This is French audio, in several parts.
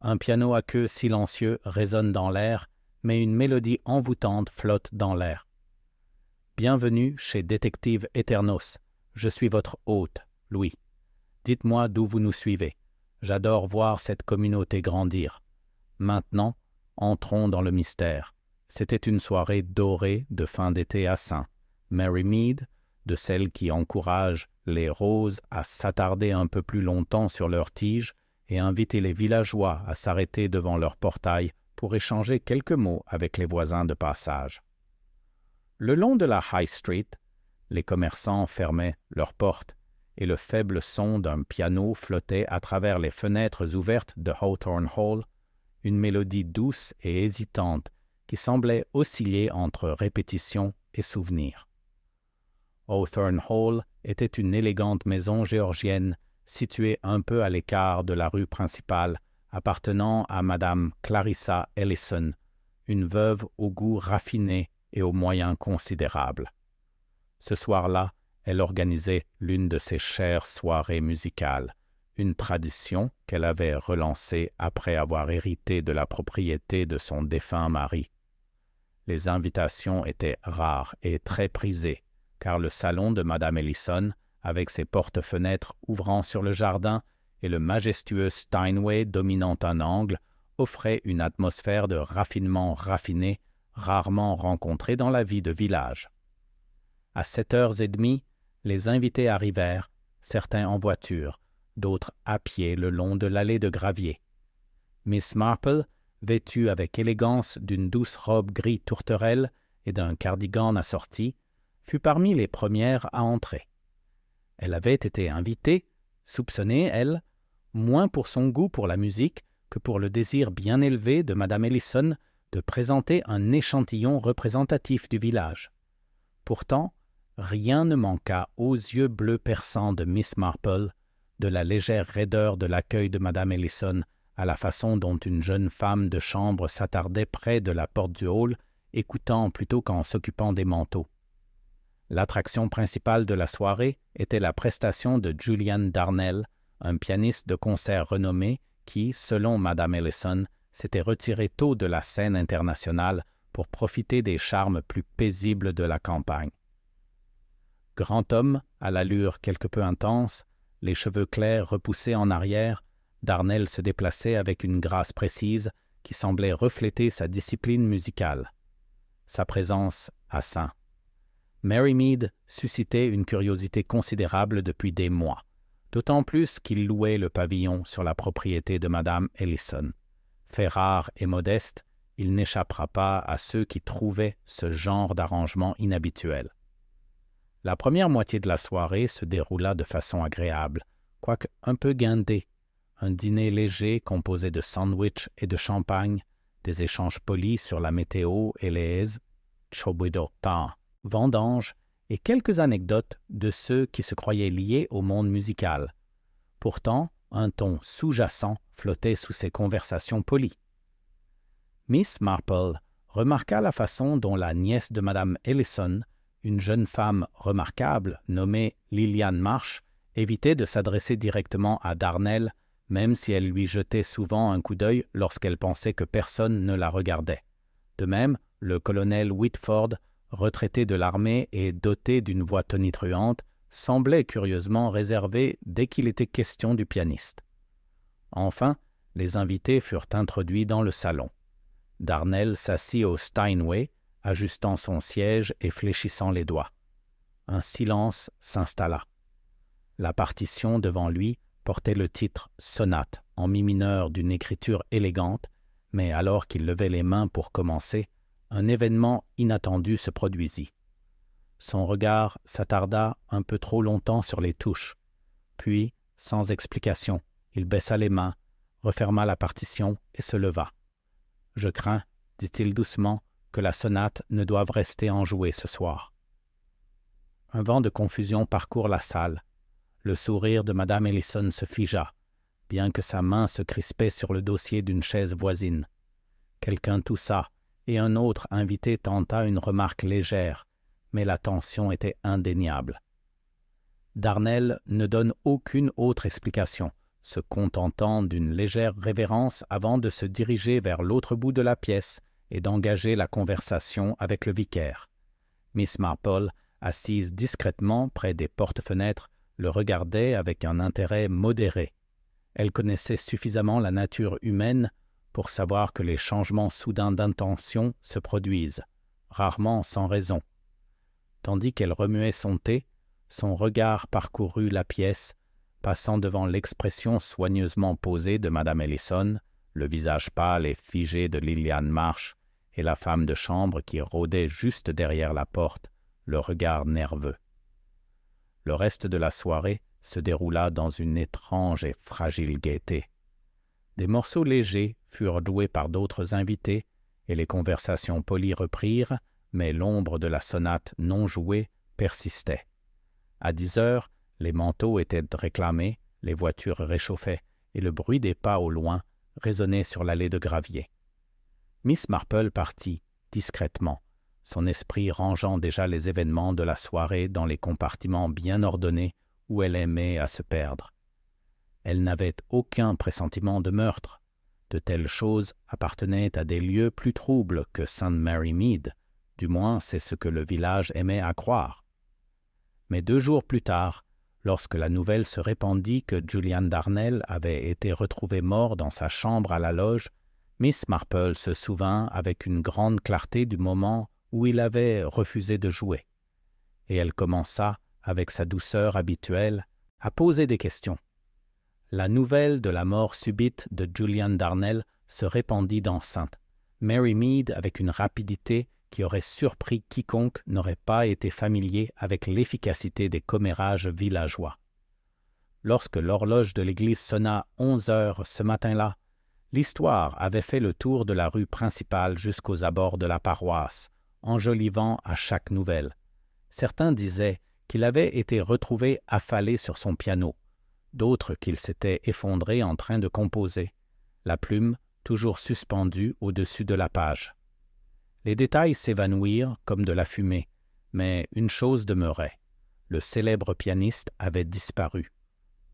Un piano à queue silencieux résonne dans l'air, mais une mélodie envoûtante flotte dans l'air. Bienvenue chez Détective Eternos. Je suis votre hôte, Louis. Dites-moi d'où vous nous suivez. J'adore voir cette communauté grandir. Maintenant, entrons dans le mystère. C'était une soirée dorée de fin d'été à Saint. Mary Mead, de celles qui encouragent les roses à s'attarder un peu plus longtemps sur leurs tiges et inviter les villageois à s'arrêter devant leur portail pour échanger quelques mots avec les voisins de passage. Le long de la High Street, les commerçants fermaient leurs portes et le faible son d'un piano flottait à travers les fenêtres ouvertes de Hawthorne Hall, une mélodie douce et hésitante qui semblait osciller entre répétition et souvenir. Hawthorne Hall était une élégante maison géorgienne située un peu à l'écart de la rue principale, appartenant à Madame Clarissa Ellison, une veuve au goût raffiné et aux moyens considérables. Ce soir-là, elle organisait l'une de ses chères soirées musicales, une tradition qu'elle avait relancée après avoir hérité de la propriété de son défunt mari. Les invitations étaient rares et très prisées, car le salon de Madame Ellison, avec ses portes-fenêtres ouvrant sur le jardin et le majestueux Steinway dominant un angle, offrait une atmosphère de raffinement raffiné, rarement rencontrée dans la vie de village. À 7h30, les invités arrivèrent, certains en voiture, d'autres à pied le long de l'allée de gravier. Miss Marple, vêtue avec élégance d'une douce robe gris tourterelle et d'un cardigan assorti, fut parmi les premières à entrer. Elle avait été invitée, soupçonnée, elle, moins pour son goût pour la musique que pour le désir bien élevé de Madame Ellison de présenter un échantillon représentatif du village. Pourtant, rien ne manqua aux yeux bleus perçants de Miss Marple, de la légère raideur de l'accueil de Madame Ellison à la façon dont une jeune femme de chambre s'attardait près de la porte du hall, écoutant plutôt qu'en s'occupant des manteaux. L'attraction principale de la soirée était la prestation de Julian Darnell, un pianiste de concert renommé qui, selon Madame Ellison, s'était retiré tôt de la scène internationale pour profiter des charmes plus paisibles de la campagne. Grand homme, à l'allure quelque peu intense, les cheveux clairs repoussés en arrière, Darnell se déplaçait avec une grâce précise qui semblait refléter sa discipline musicale. Sa présence à Saint. Mary Mead suscitait une curiosité considérable depuis des mois, d'autant plus qu'il louait le pavillon sur la propriété de Madame Ellison. Fait rare et modeste, il n'échappera pas à ceux qui trouvaient ce genre d'arrangement inhabituel. La première moitié de la soirée se déroula de façon agréable, quoique un peu guindée. Un dîner léger composé de sandwichs et de champagne, des échanges polis sur la météo et les chobidota, vendanges et quelques anecdotes de ceux qui se croyaient liés au monde musical. Pourtant, un ton sous-jacent flottait sous ces conversations polies. Miss Marple remarqua la façon dont la nièce de Madame Ellison, une jeune femme remarquable nommée Lillian Marsh, évitait de s'adresser directement à Darnell, même si elle lui jetait souvent un coup d'œil lorsqu'elle pensait que personne ne la regardait. De même, le colonel Whitford, retraité de l'armée et doté d'une voix tonitruante, semblait curieusement réservé dès qu'il était question du pianiste. Enfin, les invités furent introduits dans le salon. Darnell s'assit au Steinway, ajustant son siège et fléchissant les doigts. Un silence s'installa. La partition devant lui portait le titre « Sonate » en mi mineur d'une écriture élégante, mais alors qu'il levait les mains pour commencer, un événement inattendu se produisit. Son regard s'attarda un peu trop longtemps sur les touches. Puis, sans explication, il baissa les mains, referma la partition et se leva. « Je crains, dit-il doucement, que la sonate ne doive rester enjouée ce soir. » Un vent de confusion parcourt la salle. Le sourire de Madame Ellison se figea, bien que sa main se crispait sur le dossier d'une chaise voisine. Quelqu'un toussa, et un autre invité tenta une remarque légère, mais la tension était indéniable. Darnell ne donne aucune autre explication, se contentant d'une légère révérence avant de se diriger vers l'autre bout de la pièce et d'engager la conversation avec le vicaire. Miss Marple, assise discrètement près des porte-fenêtres, le regardait avec un intérêt modéré. Elle connaissait suffisamment la nature humaine pour savoir que les changements soudains d'intention se produisent, rarement sans raison. Tandis qu'elle remuait son thé, son regard parcourut la pièce, passant devant l'expression soigneusement posée de Madame Ellison, le visage pâle et figé de Liliane Marsh, et la femme de chambre qui rôdait juste derrière la porte, le regard nerveux. Le reste de la soirée se déroula dans une étrange et fragile gaieté. Des morceaux légers furent joués par d'autres invités, et les conversations polies reprirent, mais l'ombre de la sonate non jouée persistait. À 10 heures, les manteaux étaient réclamés, les voitures réchauffaient, et le bruit des pas au loin résonnait sur l'allée de gravier. Miss Marple partit, discrètement, son esprit rangeant déjà les événements de la soirée dans les compartiments bien ordonnés où elle aimait à se perdre. Elle n'avait aucun pressentiment de meurtre. De telles choses appartenaient à des lieux plus troubles que St. Mary Mead, du moins c'est ce que le village aimait à croire. Mais 2 jours plus tard, lorsque la nouvelle se répandit que Julian Darnell avait été retrouvé mort dans sa chambre à la loge, Miss Marple se souvint avec une grande clarté du moment où il avait refusé de jouer, et elle commença, avec sa douceur habituelle, à poser des questions. La nouvelle de la mort subite de Julian Darnell se répandit dans St. Mary Mead avec une rapidité qui aurait surpris quiconque n'aurait pas été familier avec l'efficacité des commérages villageois. Lorsque l'horloge de l'église sonna 11 heures ce matin-là, l'histoire avait fait le tour de la rue principale jusqu'aux abords de la paroisse, enjolivant à chaque nouvelle. Certains disaient qu'il avait été retrouvé affalé sur son piano, d'autres qu'il s'était effondré en train de composer, la plume toujours suspendue au-dessus de la page. Les détails s'évanouirent comme de la fumée, mais une chose demeurait. Le célèbre pianiste avait disparu.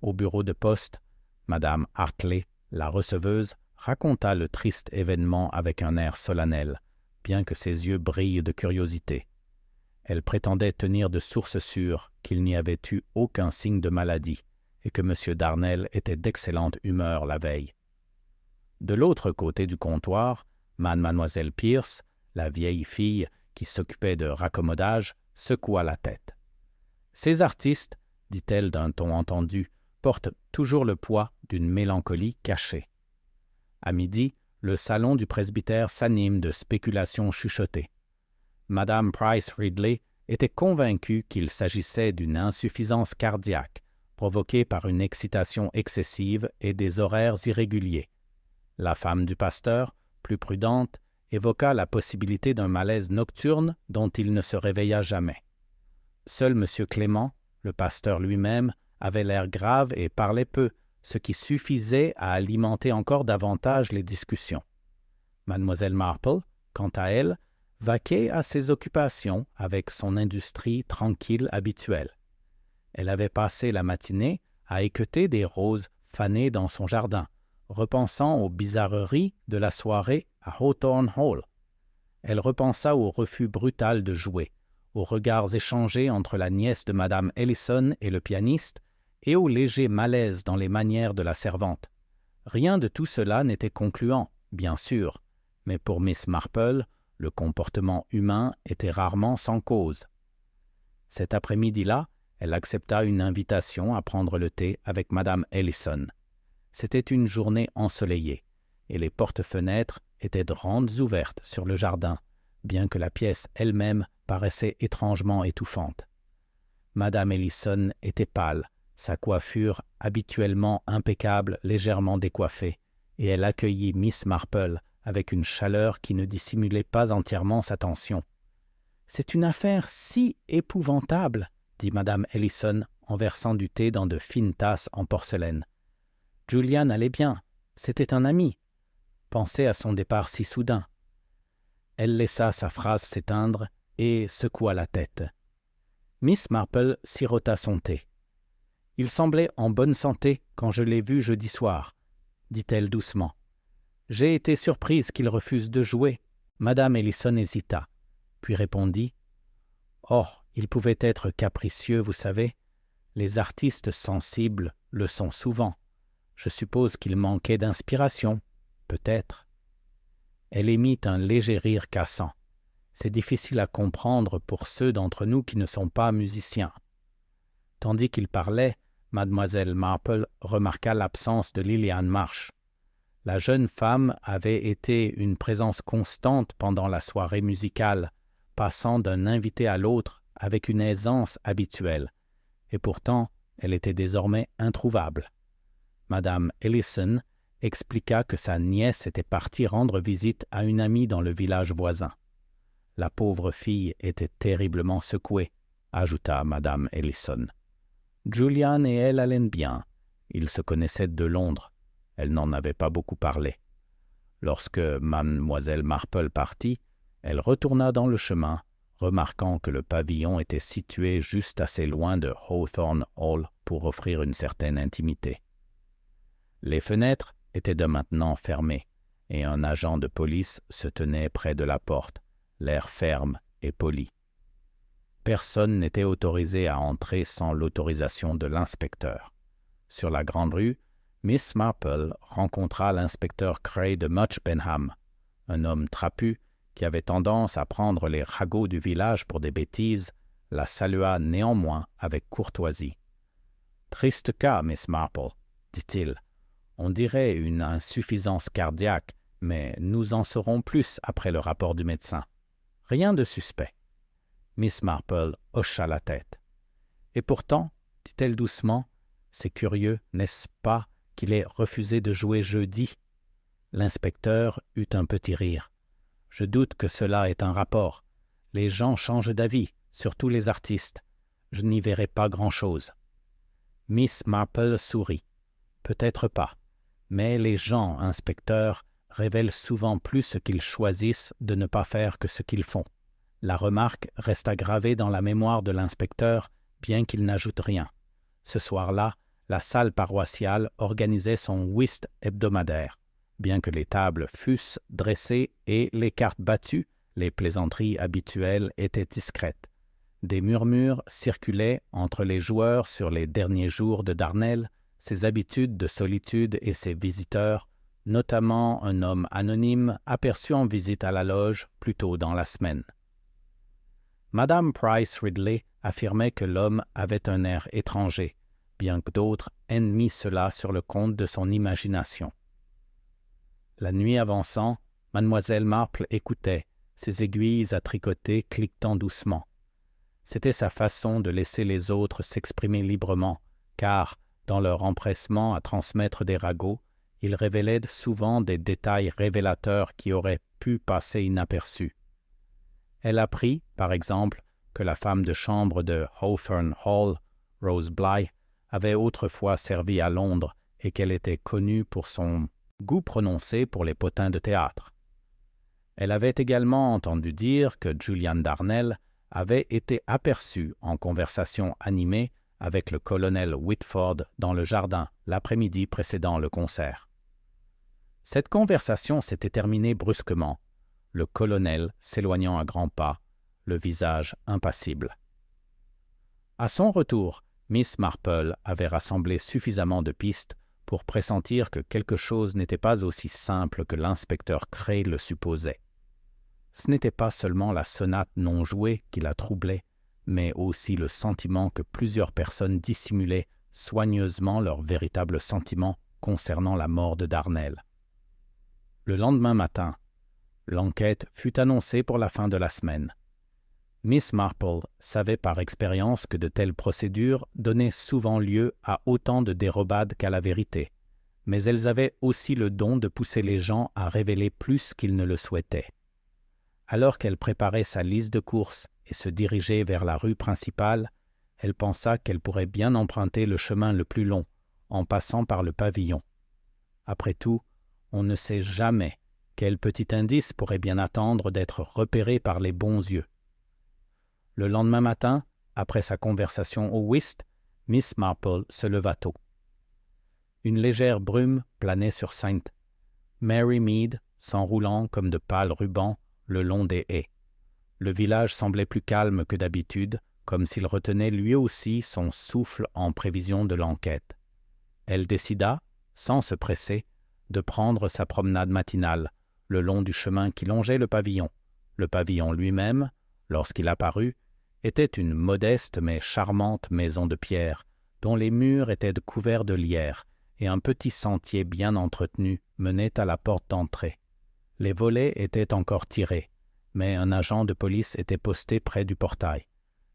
Au bureau de poste, Madame Hartley, la receveuse, raconta le triste événement avec un air solennel, bien que ses yeux brillent de curiosité. Elle prétendait tenir de source sûre qu'il n'y avait eu aucun signe de maladie et que M. Darnell était d'excellente humeur la veille. De l'autre côté du comptoir, Mademoiselle Pierce, la vieille fille qui s'occupait de raccommodage, secoua la tête. « Ces artistes, dit-elle d'un ton entendu, portent toujours le poids d'une mélancolie cachée. » À midi, le salon du presbytère s'anime de spéculations chuchotées. Madame Price Ridley était convaincue qu'il s'agissait d'une insuffisance cardiaque provoquée par une excitation excessive et des horaires irréguliers. La femme du pasteur, plus prudente, évoqua la possibilité d'un malaise nocturne dont il ne se réveilla jamais. Seul M. Clément, le pasteur lui-même, avait l'air grave et parlait peu, ce qui suffisait à alimenter encore davantage les discussions. Mademoiselle Marple, quant à elle, vaquait à ses occupations avec son industrie tranquille habituelle. Elle avait passé la matinée à équeuter des roses fanées dans son jardin, repensant aux bizarreries de la soirée à Hawthorne Hall. Elle repensa au refus brutal de jouer, aux regards échangés entre la nièce de Madame Ellison et le pianiste, et au léger malaise dans les manières de la servante. Rien de tout cela n'était concluant, bien sûr, mais pour Miss Marple, le comportement humain était rarement sans cause. Cet après-midi-là, elle accepta une invitation à prendre le thé avec Madame Ellison. C'était une journée ensoleillée, et les portes-fenêtres étaient grandes ouvertes sur le jardin, bien que la pièce elle-même paraissait étrangement étouffante. Madame Ellison était pâle, sa coiffure habituellement impeccable légèrement décoiffée, et elle accueillit Miss Marple avec une chaleur qui ne dissimulait pas entièrement sa tension. « C'est une affaire si épouvantable, » dit Madame Ellison en versant du thé dans de fines tasses en porcelaine. « Julian allait bien, c'était un ami. Pensez à son départ si soudain. » Elle laissa sa phrase s'éteindre et secoua la tête. Miss Marple sirota son thé. « Il semblait en bonne santé quand je l'ai vu jeudi soir, » dit-elle doucement. « J'ai été surprise qu'il refuse de jouer. » Madame Ellison hésita, puis répondit « Oh, il pouvait être capricieux, vous savez. Les artistes sensibles le sont souvent. Je suppose qu'il manquait d'inspiration, peut-être. » Elle émit un léger rire cassant. C'est difficile à comprendre pour ceux d'entre nous qui ne sont pas musiciens. Tandis qu'il parlait, Mademoiselle Marple remarqua l'absence de Lillian Marsh. La jeune femme avait été une présence constante pendant la soirée musicale, passant d'un invité à l'autre avec une aisance habituelle, et pourtant elle était désormais introuvable. Madame Ellison expliqua que sa nièce était partie rendre visite à une amie dans le village voisin. La pauvre fille était terriblement secouée, ajouta Madame Ellison. Julian et elle allaient bien. Ils se connaissaient de Londres. Elle n'en avait pas beaucoup parlé. Lorsque Mademoiselle Marple partit, elle retourna dans le chemin, remarquant que le pavillon était situé juste assez loin de Hawthorne Hall pour offrir une certaine intimité. Les fenêtres étaient de maintenant fermées, et un agent de police se tenait près de la porte, l'air ferme et poli. Personne n'était autorisé à entrer sans l'autorisation de l'inspecteur. Sur la grande rue, Miss Marple rencontra l'inspecteur Cray de Much Benham, un homme trapu qui avait tendance à prendre les ragots du village pour des bêtises, la salua néanmoins avec courtoisie. « Triste cas, Miss Marple, » dit-il. « On dirait une insuffisance cardiaque, mais nous en saurons plus après le rapport du médecin. Rien de suspect. » Miss Marple hocha la tête. « Et pourtant, dit-elle doucement, c'est curieux, n'est-ce pas, qu'il ait refusé de jouer jeudi. » L'inspecteur eut un petit rire. « Je doute que cela ait un rapport. Les gens changent d'avis, surtout les artistes. Je n'y verrai pas grand-chose. » Miss Marple sourit. « Peut-être pas. Mais les gens, inspecteur, révèlent souvent plus ce qu'ils choisissent de ne pas faire que ce qu'ils font. » La remarque resta gravée dans la mémoire de l'inspecteur, bien qu'il n'ajoute rien. Ce soir-là, la salle paroissiale organisait son whist hebdomadaire. Bien que les tables fussent dressées et les cartes battues, les plaisanteries habituelles étaient discrètes. Des murmures circulaient entre les joueurs sur les derniers jours de Darnel, ses habitudes de solitude et ses visiteurs, notamment un homme anonyme aperçu en visite à la loge plus tôt dans la semaine. Madame Price Ridley affirmait que l'homme avait un air étranger, bien que d'autres ennient cela sur le compte de son imagination. La nuit avançant, Mademoiselle Marple écoutait, ses aiguilles à tricoter cliquetant doucement. C'était sa façon de laisser les autres s'exprimer librement, car, dans leur empressement à transmettre des ragots, ils révélaient souvent des détails révélateurs qui auraient pu passer inaperçus. Elle apprit, par exemple, que la femme de chambre de Hawthorne Hall, Rose Bly, avait autrefois servi à Londres et qu'elle était connue pour son goût prononcé pour les potins de théâtre. Elle avait également entendu dire que Julian Darnel avait été aperçu en conversation animée avec le colonel Whitford dans le jardin l'après-midi précédant le concert. Cette conversation s'était terminée brusquement, le colonel s'éloignant à grands pas, le visage impassible. À son retour, Miss Marple avait rassemblé suffisamment de pistes pour pressentir que quelque chose n'était pas aussi simple que l'inspecteur Cray le supposait. Ce n'était pas seulement la sonate non jouée qui la troublait, mais aussi le sentiment que plusieurs personnes dissimulaient soigneusement leurs véritables sentiments concernant la mort de Darnel. Le lendemain matin, l'enquête fut annoncée pour la fin de la semaine. Miss Marple savait par expérience que de telles procédures donnaient souvent lieu à autant de dérobades qu'à la vérité, mais elles avaient aussi le don de pousser les gens à révéler plus qu'ils ne le souhaitaient. Alors qu'elle préparait sa liste de courses et se dirigeait vers la rue principale, elle pensa qu'elle pourrait bien emprunter le chemin le plus long, en passant par le pavillon. Après tout, on ne sait jamais quel petit indice pourrait bien attendre d'être repéré par les bons yeux. Le lendemain matin, après sa conversation au whist, Miss Marple se leva tôt. Une légère brume planait sur St. Mary Mead, s'enroulant comme de pâles rubans le long des haies. Le village semblait plus calme que d'habitude, comme s'il retenait lui aussi son souffle en prévision de l'enquête. Elle décida, sans se presser, de prendre sa promenade matinale le long du chemin qui longeait le pavillon. Le pavillon lui-même, lorsqu'il apparut, était une modeste mais charmante maison de pierre, dont les murs étaient couverts de lierre, et un petit sentier bien entretenu menait à la porte d'entrée. Les volets étaient encore tirés, mais un agent de police était posté près du portail.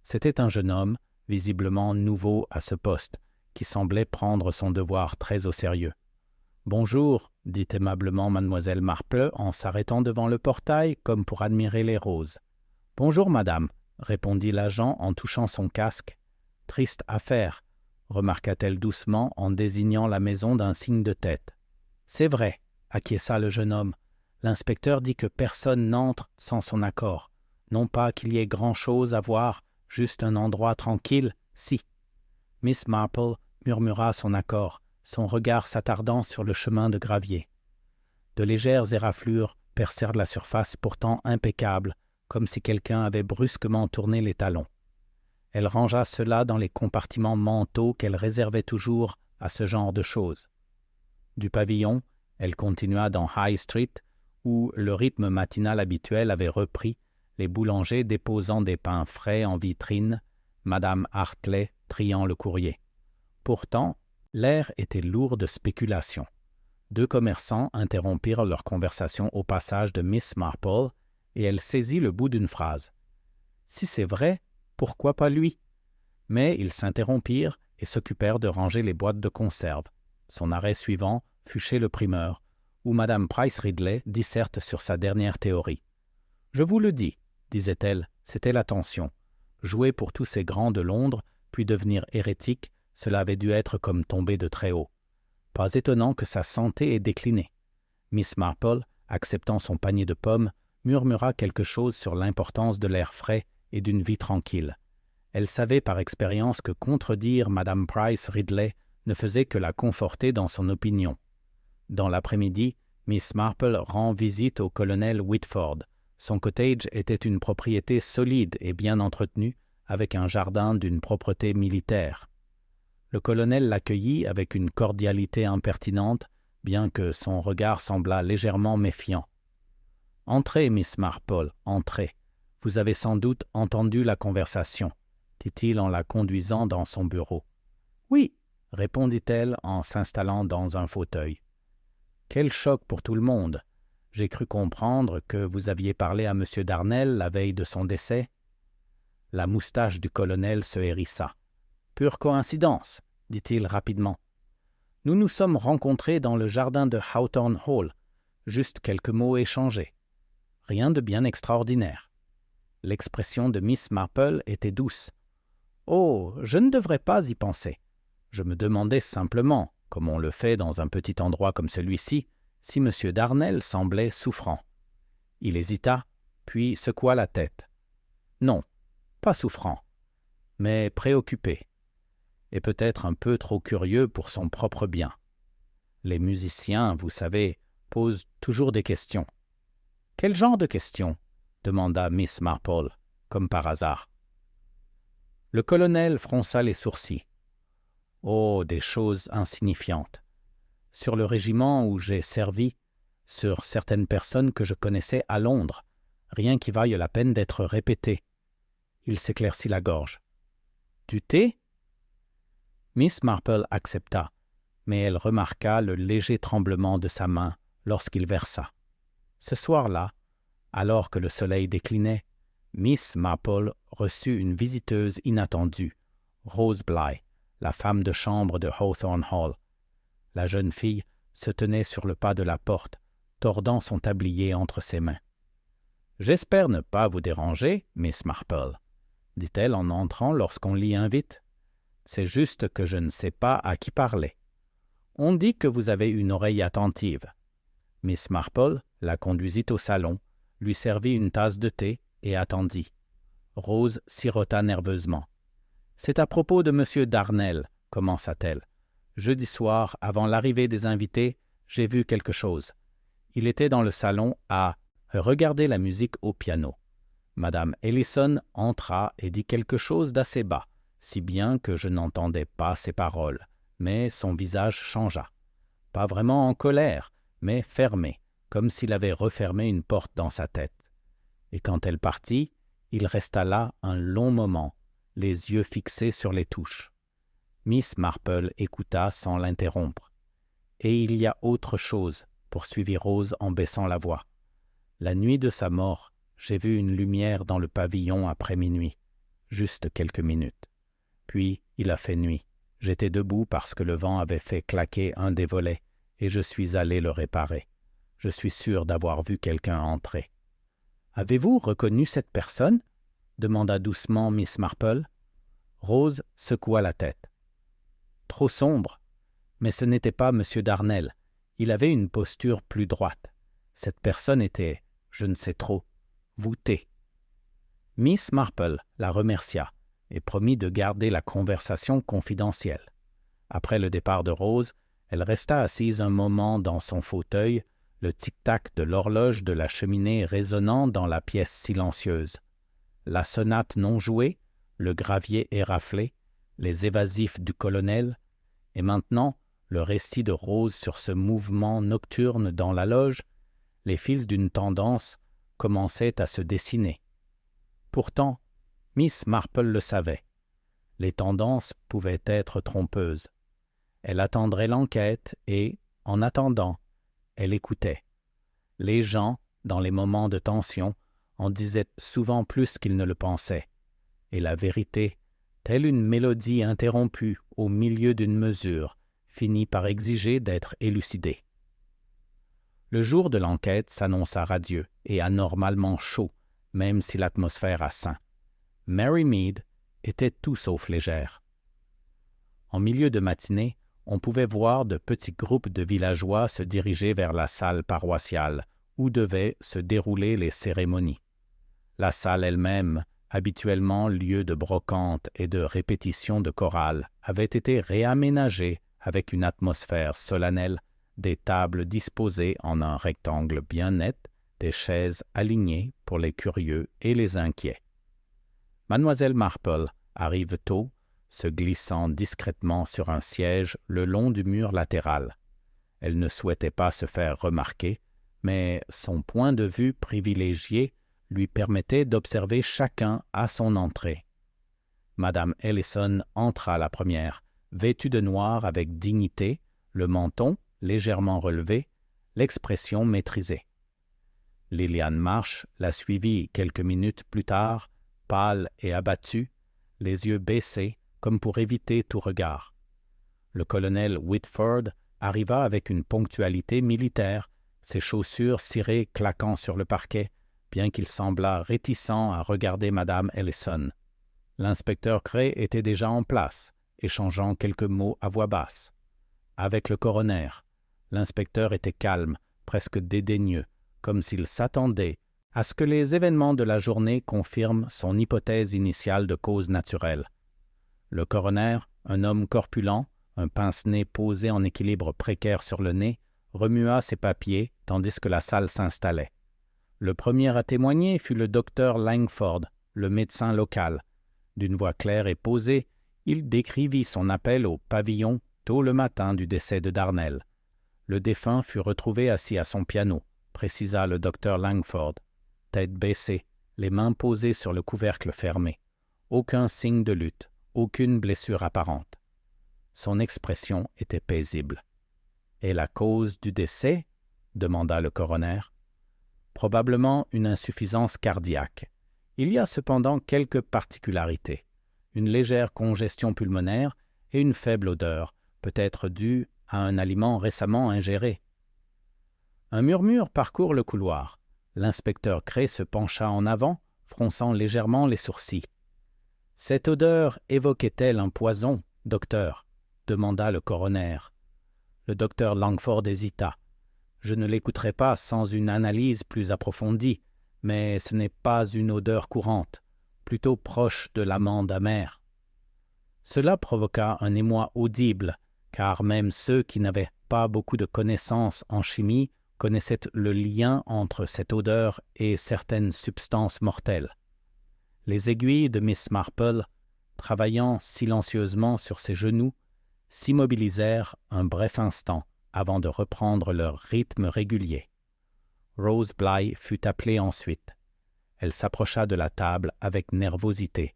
C'était un jeune homme, visiblement nouveau à ce poste, qui semblait prendre son devoir très au sérieux. « Bonjour », dit aimablement mademoiselle Marple en s'arrêtant devant le portail comme pour admirer les roses. « Bonjour, madame », répondit l'agent en touchant son casque. « Triste affaire », remarqua-t-elle doucement en désignant la maison d'un signe de tête. « C'est vrai », acquiesça le jeune homme. « L'inspecteur dit que personne n'entre sans son accord. Non pas qu'il y ait grand-chose à voir, juste un endroit tranquille, si. » Miss Marple murmura son accord, son regard s'attardant sur le chemin de gravier. De légères éraflures percèrent la surface pourtant impeccable, comme si quelqu'un avait brusquement tourné les talons. Elle rangea cela dans les compartiments mentaux qu'elle réservait toujours à ce genre de choses. Du pavillon, elle continua dans High Street, où le rythme matinal habituel avait repris, les boulangers déposant des pains frais en vitrine, Madame Hartley triant le courrier. Pourtant, l'air était lourd de spéculation. Deux commerçants interrompirent leur conversation au passage de Miss Marple, et elle saisit le bout d'une phrase. « Si c'est vrai, pourquoi pas lui ?» Mais ils s'interrompirent et s'occupèrent de ranger les boîtes de conserve. Son arrêt suivant fut chez le primeur, où Madame Price Ridley disserte sur sa dernière théorie. « Je vous le dis, disait-elle, c'était l'attention. Jouer pour tous ces grands de Londres, puis devenir hérétique, cela avait dû être comme tomber de très haut. Pas étonnant que sa santé ait décliné. » Miss Marple, acceptant son panier de pommes, murmura quelque chose sur l'importance de l'air frais et d'une vie tranquille. Elle savait par expérience que contredire Madame Price Ridley ne faisait que la conforter dans son opinion. Dans l'après-midi, Miss Marple rend visite au colonel Whitford. Son cottage était une propriété solide et bien entretenue, avec un jardin d'une propreté militaire. Le colonel l'accueillit avec une cordialité impertinente, bien que son regard semblât légèrement méfiant. « Entrez, Miss Marple, entrez. Vous avez sans doute entendu la conversation, » dit-il en la conduisant dans son bureau. « Oui, » répondit-elle en s'installant dans un fauteuil. « Quel choc pour tout le monde. J'ai cru comprendre que vous aviez parlé à M. Darnell la veille de son décès. » La moustache du colonel se hérissa. « Pure coïncidence, » dit-il rapidement. « Nous nous sommes rencontrés dans le jardin de Hawthorne Hall, juste quelques mots échangés. Rien de bien extraordinaire. » L'expression de Miss Marple était douce. « Oh, je ne devrais pas y penser. Je me demandais simplement, comme on le fait dans un petit endroit comme celui-ci, si M. Darnell semblait souffrant. » Il hésita, puis secoua la tête. « Non, pas souffrant, mais préoccupé, et peut-être un peu trop curieux pour son propre bien. Les musiciens, vous savez, posent toujours des questions. »« Quel genre de questions ?» demanda Miss Marple, comme par hasard. Le colonel fronça les sourcils. « Oh, des choses insignifiantes. Sur le régiment où j'ai servi, sur certaines personnes que je connaissais à Londres, rien qui vaille la peine d'être répété. » Il s'éclaircit la gorge. « Du thé ?» Miss Marple accepta, mais elle remarqua le léger tremblement de sa main lorsqu'il versa. Ce soir-là, alors que le soleil déclinait, Miss Marple reçut une visiteuse inattendue, Rose Bly, la femme de chambre de Hawthorne Hall. La jeune fille se tenait sur le pas de la porte, tordant son tablier entre ses mains. « J'espère ne pas vous déranger, Miss Marple, » dit-elle en entrant lorsqu'on l'y invite. « C'est juste que je ne sais pas à qui parler. On dit que vous avez une oreille attentive. » Miss Marple la conduisit au salon, lui servit une tasse de thé et attendit. Rose sirota nerveusement. C'est à propos de M. Darnell, commença-t-elle. Jeudi soir, avant l'arrivée des invités, j'ai vu quelque chose. Il était dans le salon à regarder la musique au piano. Madame Ellison entra et dit quelque chose d'assez bas, si bien que je n'entendais pas ses paroles, mais son visage changea. Pas vraiment en colère, mais fermé, comme s'il avait refermé une porte dans sa tête. Et quand elle partit, il resta là un long moment, les yeux fixés sur les touches. Miss Marple écouta sans l'interrompre. « Et il y a autre chose, » poursuivit Rose en baissant la voix. « La nuit de sa mort, j'ai vu une lumière dans le pavillon après minuit, juste quelques minutes. Puis il a fait nuit. J'étais debout parce que le vent avait fait claquer un des volets, et je suis allé le réparer. Je suis sûr d'avoir vu quelqu'un entrer. »« Avez-vous reconnu cette personne ?» demanda doucement Miss Marple. Rose secoua la tête. « Trop sombre. Mais ce n'était pas M. Darnell. Il avait une posture plus droite. Cette personne était, je ne sais trop, voûtée. » Miss Marple la remercia et promit de garder la conversation confidentielle. Après le départ de Rose, elle resta assise un moment dans son fauteuil, le tic-tac de l'horloge de la cheminée résonnant dans la pièce silencieuse. La sonate non jouée, le gravier éraflé, les évasifs du colonel, et maintenant le récit de Rose sur ce mouvement nocturne dans la loge, les fils d'une tendance commençaient à se dessiner. Pourtant, Miss Marple le savait. Les tendances pouvaient être trompeuses. Elle attendrait l'enquête et, en attendant, elle écoutait. Les gens, dans les moments de tension, en disaient souvent plus qu'ils ne le pensaient. Et la vérité, telle une mélodie interrompue au milieu d'une mesure, finit par exiger d'être élucidée. Le jour de l'enquête s'annonça radieux et anormalement chaud, même si l'atmosphère a ceint. Mary Mead était tout sauf légère. En milieu de matinée, on pouvait voir de petits groupes de villageois se diriger vers la salle paroissiale, où devaient se dérouler les cérémonies. La salle elle-même, habituellement lieu de brocante et de répétition de chorale, avait été réaménagée avec une atmosphère solennelle, des tables disposées en un rectangle bien net, des chaises alignées pour les curieux et les inquiets. Mademoiselle Marple arrive tôt, se glissant discrètement sur un siège le long du mur latéral. Elle ne souhaitait pas se faire remarquer, mais son point de vue privilégié lui permettait d'observer chacun à son entrée. Madame Ellison entra la première, vêtue de noir avec dignité, le menton légèrement relevé, l'expression maîtrisée. Liliane Marsh la suivit quelques minutes plus tard, pâle et abattue, les yeux baissés comme pour éviter tout regard. Le colonel Whitford arriva avec une ponctualité militaire, ses chaussures cirées claquant sur le parquet, bien qu'il semblât réticent à regarder Madame Ellison. L'inspecteur Cray était déjà en place, échangeant quelques mots à voix basse. Avec le coroner, l'inspecteur était calme, presque dédaigneux, comme s'il s'attendait à ce que les événements de la journée confirment son hypothèse initiale de cause naturelle. Le coroner, un homme corpulent, un pince-nez posé en équilibre précaire sur le nez, remua ses papiers tandis que la salle s'installait. Le premier à témoigner fut le docteur Langford, le médecin local. D'une voix claire et posée, il décrivit son appel au pavillon tôt le matin du décès de Darnell. Le défunt fut retrouvé assis à son piano, précisa le docteur Langford, tête baissée, les mains posées sur le couvercle fermé. Aucun signe de lutte, aucune blessure apparente. Son expression était paisible. « Et la cause du décès ?» demanda le coroner. « Probablement une insuffisance cardiaque. Il y a cependant quelques particularités. Une légère congestion pulmonaire et une faible odeur, peut-être due à un aliment récemment ingéré. » Un murmure parcourt le couloir. L'inspecteur Cray se pencha en avant, fronçant légèrement les sourcils. « Cette odeur évoquait-elle un poison, docteur ?» demanda le coroner. Le docteur Langford hésita. « Je ne l'écouterai pas sans une analyse plus approfondie, mais ce n'est pas une odeur courante, plutôt proche de l'amande amère. » Cela provoqua un émoi audible, car même ceux qui n'avaient pas beaucoup de connaissances en chimie connaissaient le lien entre cette odeur et certaines substances mortelles. Les aiguilles de Miss Marple, travaillant silencieusement sur ses genoux, s'immobilisèrent un bref instant avant de reprendre leur rythme régulier. Rose Bly fut appelée ensuite. Elle s'approcha de la table avec nervosité,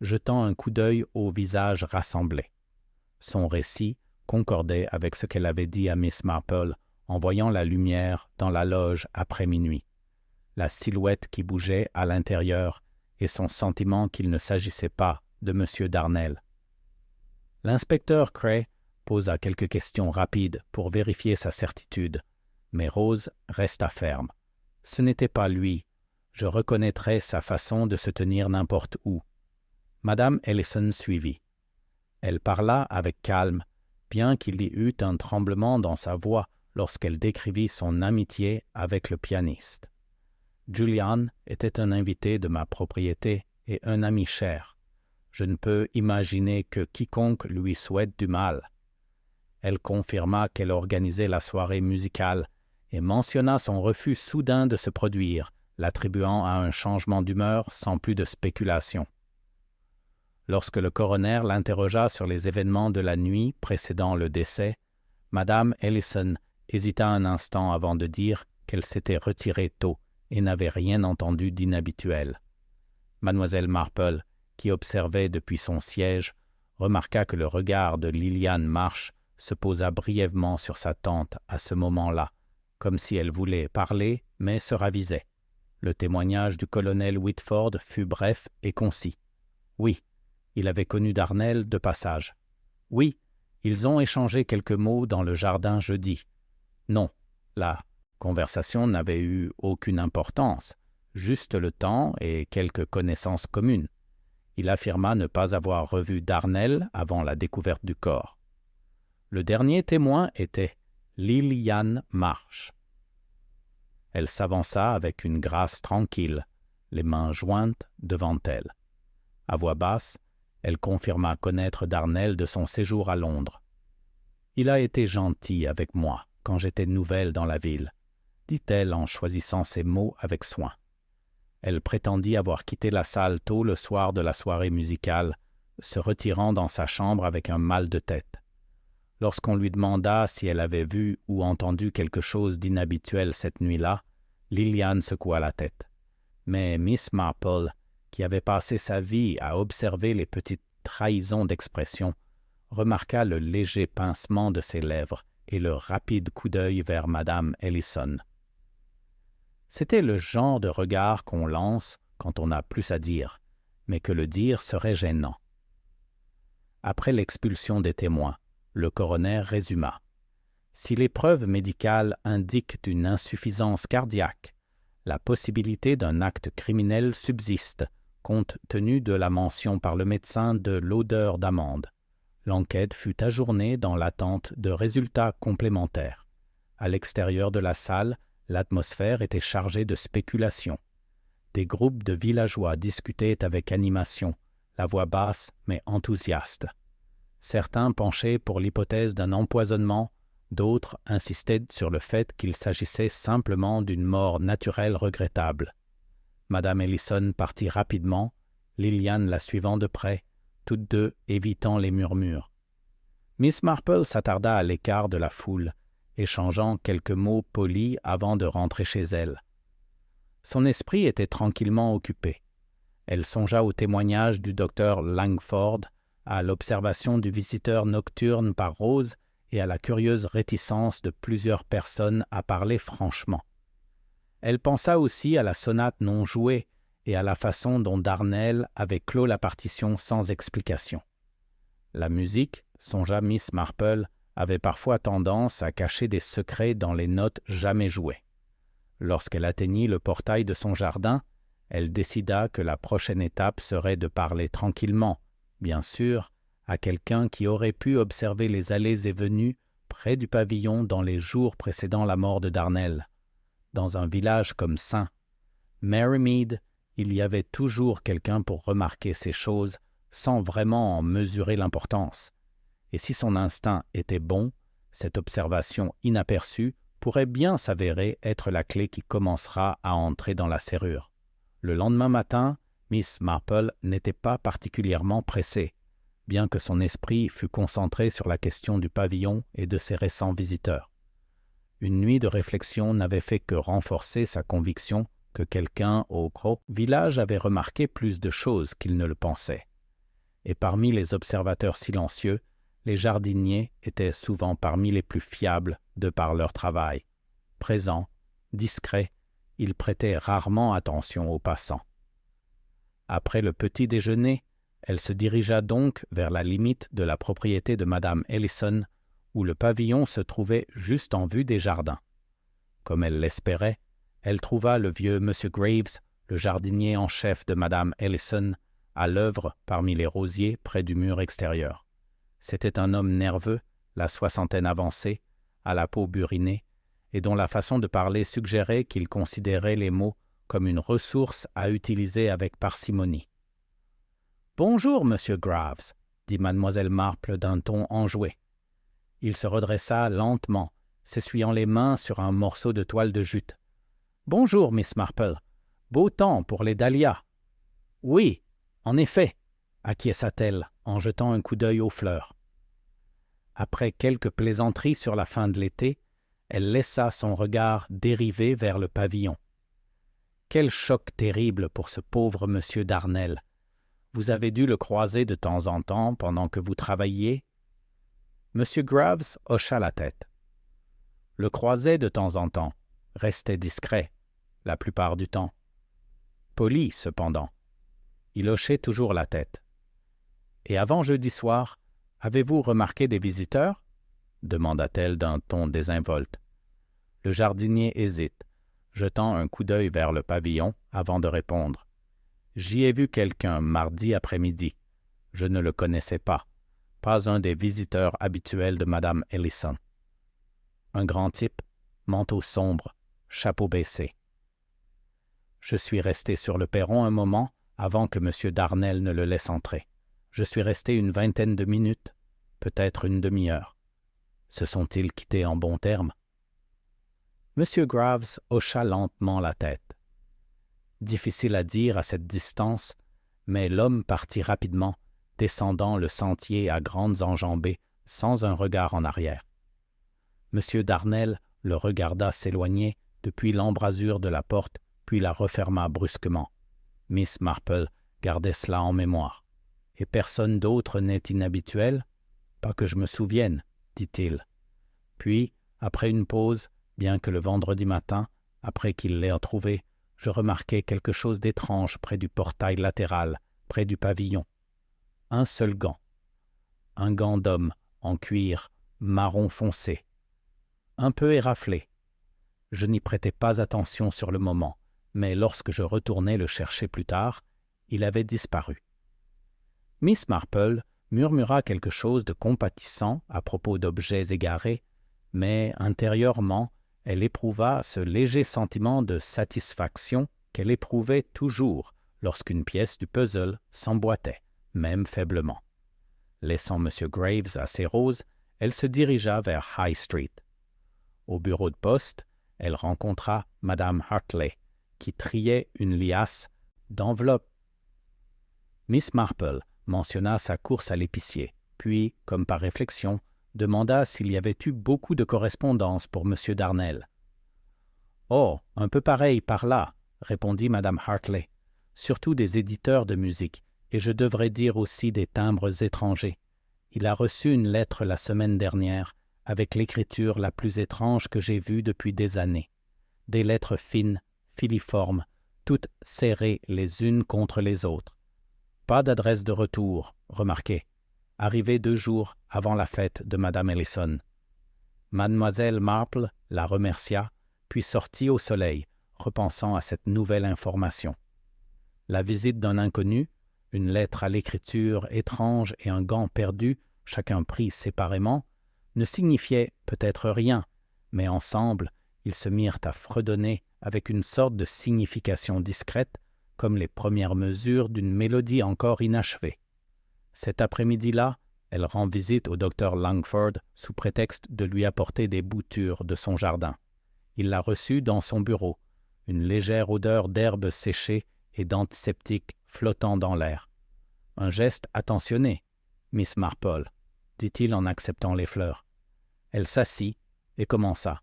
jetant un coup d'œil au visage rassemblé. Son récit concordait avec ce qu'elle avait dit à Miss Marple en voyant la lumière dans la loge après minuit, la silhouette qui bougeait à l'intérieur et son sentiment qu'il ne s'agissait pas de M. Darnell. L'inspecteur Cray posa quelques questions rapides pour vérifier sa certitude, mais Rose resta ferme. Ce n'était pas lui. Je reconnaîtrais sa façon de se tenir n'importe où. Madame Ellison suivit. Elle parla avec calme, bien qu'il y eût un tremblement dans sa voix lorsqu'elle décrivit son amitié avec le pianiste. Julian était un invité de ma propriété et un ami cher. Je ne peux imaginer que quiconque lui souhaite du mal. Elle confirma qu'elle organisait la soirée musicale et mentionna son refus soudain de se produire, l'attribuant à un changement d'humeur sans plus de spéculation. Lorsque le coroner l'interrogea sur les événements de la nuit précédant le décès, Madame Ellison hésita un instant avant de dire qu'elle s'était retirée tôt et n'avait rien entendu d'inhabituel. Mademoiselle Marple, qui observait depuis son siège, remarqua que le regard de Liliane Marsh se posa brièvement sur sa tante à ce moment-là, comme si elle voulait parler, mais se ravisait. Le témoignage du colonel Whitford fut bref et concis. Oui, il avait connu Darnell de passage. Oui, ils ont échangé quelques mots dans le jardin jeudi. Non, la conversation n'avait eu aucune importance, juste le temps et quelques connaissances communes. Il affirma ne pas avoir revu Darnell avant la découverte du corps. Le dernier témoin était Liliane Marsh. Elle s'avança avec une grâce tranquille, les mains jointes devant elle. À voix basse, elle confirma connaître Darnell de son séjour à Londres. « Il a été gentil avec moi quand j'étais nouvelle dans la ville », dit-elle en choisissant ses mots avec soin. Elle prétendit avoir quitté la salle tôt le soir de la soirée musicale, se retirant dans sa chambre avec un mal de tête. Lorsqu'on lui demanda si elle avait vu ou entendu quelque chose d'inhabituel cette nuit-là, Liliane secoua la tête. Mais Miss Marple, qui avait passé sa vie à observer les petites trahisons d'expression, remarqua le léger pincement de ses lèvres et le rapide coup d'œil vers Madame Ellison. C'était le genre de regard qu'on lance quand on n'a plus à dire, mais que le dire serait gênant. Après l'expulsion des témoins, le coroner résuma. Si les preuves médicales indiquent une insuffisance cardiaque, la possibilité d'un acte criminel subsiste, compte tenu de la mention par le médecin de l'odeur d'amande. L'enquête fut ajournée dans l'attente de résultats complémentaires. À l'extérieur de la salle, l'atmosphère était chargée de spéculations. Des groupes de villageois discutaient avec animation, la voix basse mais enthousiaste. Certains penchaient pour l'hypothèse d'un empoisonnement, d'autres insistaient sur le fait qu'il s'agissait simplement d'une mort naturelle regrettable. Madame Ellison partit rapidement, Liliane la suivant de près, toutes deux évitant les murmures. Miss Marple s'attarda à l'écart de la foule, échangeant quelques mots polis avant de rentrer chez elle. Son esprit était tranquillement occupé. Elle songea au témoignage du docteur Langford, à l'observation du visiteur nocturne par Rose et à la curieuse réticence de plusieurs personnes à parler franchement. Elle pensa aussi à la sonate non jouée et à la façon dont Darnell avait clos la partition sans explication. La musique, songea Miss Marple, avait parfois tendance à cacher des secrets dans les notes jamais jouées. Lorsqu'elle atteignit le portail de son jardin, elle décida que la prochaine étape serait de parler tranquillement, bien sûr, à quelqu'un qui aurait pu observer les allées et venues près du pavillon dans les jours précédant la mort de Darnell. Dans un village comme St. Marymead, il y avait toujours quelqu'un pour remarquer ces choses, sans vraiment en mesurer l'importance. Et si son instinct était bon, cette observation inaperçue pourrait bien s'avérer être la clé qui commencera à entrer dans la serrure. Le lendemain matin, Miss Marple n'était pas particulièrement pressée, bien que son esprit fût concentré sur la question du pavillon et de ses récents visiteurs. Une nuit de réflexion n'avait fait que renforcer sa conviction que quelqu'un au gros village avait remarqué plus de choses qu'il ne le pensait. Et parmi les observateurs silencieux, les jardiniers étaient souvent parmi les plus fiables de par leur travail. Présents, discrets, ils prêtaient rarement attention aux passants. Après le petit déjeuner, elle se dirigea donc vers la limite de la propriété de Madame Ellison, où le pavillon se trouvait juste en vue des jardins. Comme elle l'espérait, elle trouva le vieux M. Graves, le jardinier en chef de Madame Ellison, à l'œuvre parmi les rosiers près du mur extérieur. C'était un homme nerveux, la soixantaine avancée, à la peau burinée, et dont la façon de parler suggérait qu'il considérait les mots comme une ressource à utiliser avec parcimonie. « Bonjour, Monsieur Graves, » dit mademoiselle Marple d'un ton enjoué. Il se redressa lentement, s'essuyant les mains sur un morceau de toile de jute. « Bonjour, Miss Marple. Beau temps pour les dahlias. »« Oui, en effet, » acquiesça-t-elle en jetant un coup d'œil aux fleurs. Après quelques plaisanteries sur la fin de l'été, elle laissa son regard dériver vers le pavillon. Quel choc terrible pour ce pauvre monsieur Darnel. Vous avez dû le croiser de temps en temps pendant que vous travailliez? Monsieur Graves hocha la tête. Le croisait de temps en temps, restait discret, la plupart du temps. Poli, cependant. Il hochait toujours la tête. Et avant jeudi soir, avez-vous remarqué des visiteurs? Demanda-t-elle d'un ton désinvolte. Le jardinier hésite, jetant un coup d'œil vers le pavillon avant de répondre. J'y ai vu quelqu'un mardi après-midi. Je ne le connaissais pas. Pas un des visiteurs habituels de Madame Ellison. Un grand type, manteau sombre, chapeau baissé. Je suis resté sur le perron un moment avant que M. Darnel ne le laisse entrer. Je suis resté une vingtaine de minutes, peut-être une demi-heure. Se sont-ils quittés en bons termes? M. Graves hocha lentement la tête. Difficile à dire à cette distance, mais l'homme partit rapidement, descendant le sentier à grandes enjambées, sans un regard en arrière. M. Darnel le regarda s'éloigner depuis l'embrasure de la porte, puis la referma brusquement. Miss Marple gardait cela en mémoire. « Et personne d'autre n'est inhabituel? Pas que je me souvienne, » dit-il. Puis, après une pause, bien que le vendredi matin, après qu'il l'ait retrouvé, je remarquai quelque chose d'étrange près du portail latéral, près du pavillon. Un seul gant. Un gant d'homme, en cuir, marron foncé. Un peu éraflé. Je n'y prêtais pas attention sur le moment, mais lorsque je retournai le chercher plus tard, il avait disparu. Miss Marple murmura quelque chose de compatissant à propos d'objets égarés, mais intérieurement, elle éprouva ce léger sentiment de satisfaction qu'elle éprouvait toujours lorsqu'une pièce du puzzle s'emboîtait, même faiblement. Laissant M. Graves à ses roses, elle se dirigea vers High Street. Au bureau de poste, elle rencontra Mme Hartley, qui triait une liasse d'enveloppes. Miss Marple mentionna sa course à l'épicier, puis, comme par réflexion, demanda s'il y avait eu beaucoup de correspondance pour M. Darnel. « Oh, un peu pareil par là, » répondit Mme Hartley, « surtout des éditeurs de musique, et je devrais dire aussi des timbres étrangers. Il a reçu une lettre la semaine dernière, avec l'écriture la plus étrange que j'ai vue depuis des années. Des lettres fines, filiformes, toutes serrées les unes contre les autres. Pas d'adresse de retour, remarquez. Arrivé 2 jours avant la fête de Madame Ellison. Mademoiselle Marple la remercia, puis sortit au soleil, repensant à cette nouvelle information. La visite d'un inconnu, une lettre à l'écriture étrange et un gant perdu, chacun pris séparément, ne signifiaient peut-être rien, mais ensemble, ils se mirent à fredonner avec une sorte de signification discrète, comme les premières mesures d'une mélodie encore inachevée. Cet après-midi-là, elle rend visite au docteur Langford sous prétexte de lui apporter des boutures de son jardin. Il l'a reçue dans son bureau, une légère odeur d'herbes séchées et d'antiseptique flottant dans l'air. Un geste attentionné, Miss Marple, dit-il en acceptant les fleurs. Elle s'assit et commença.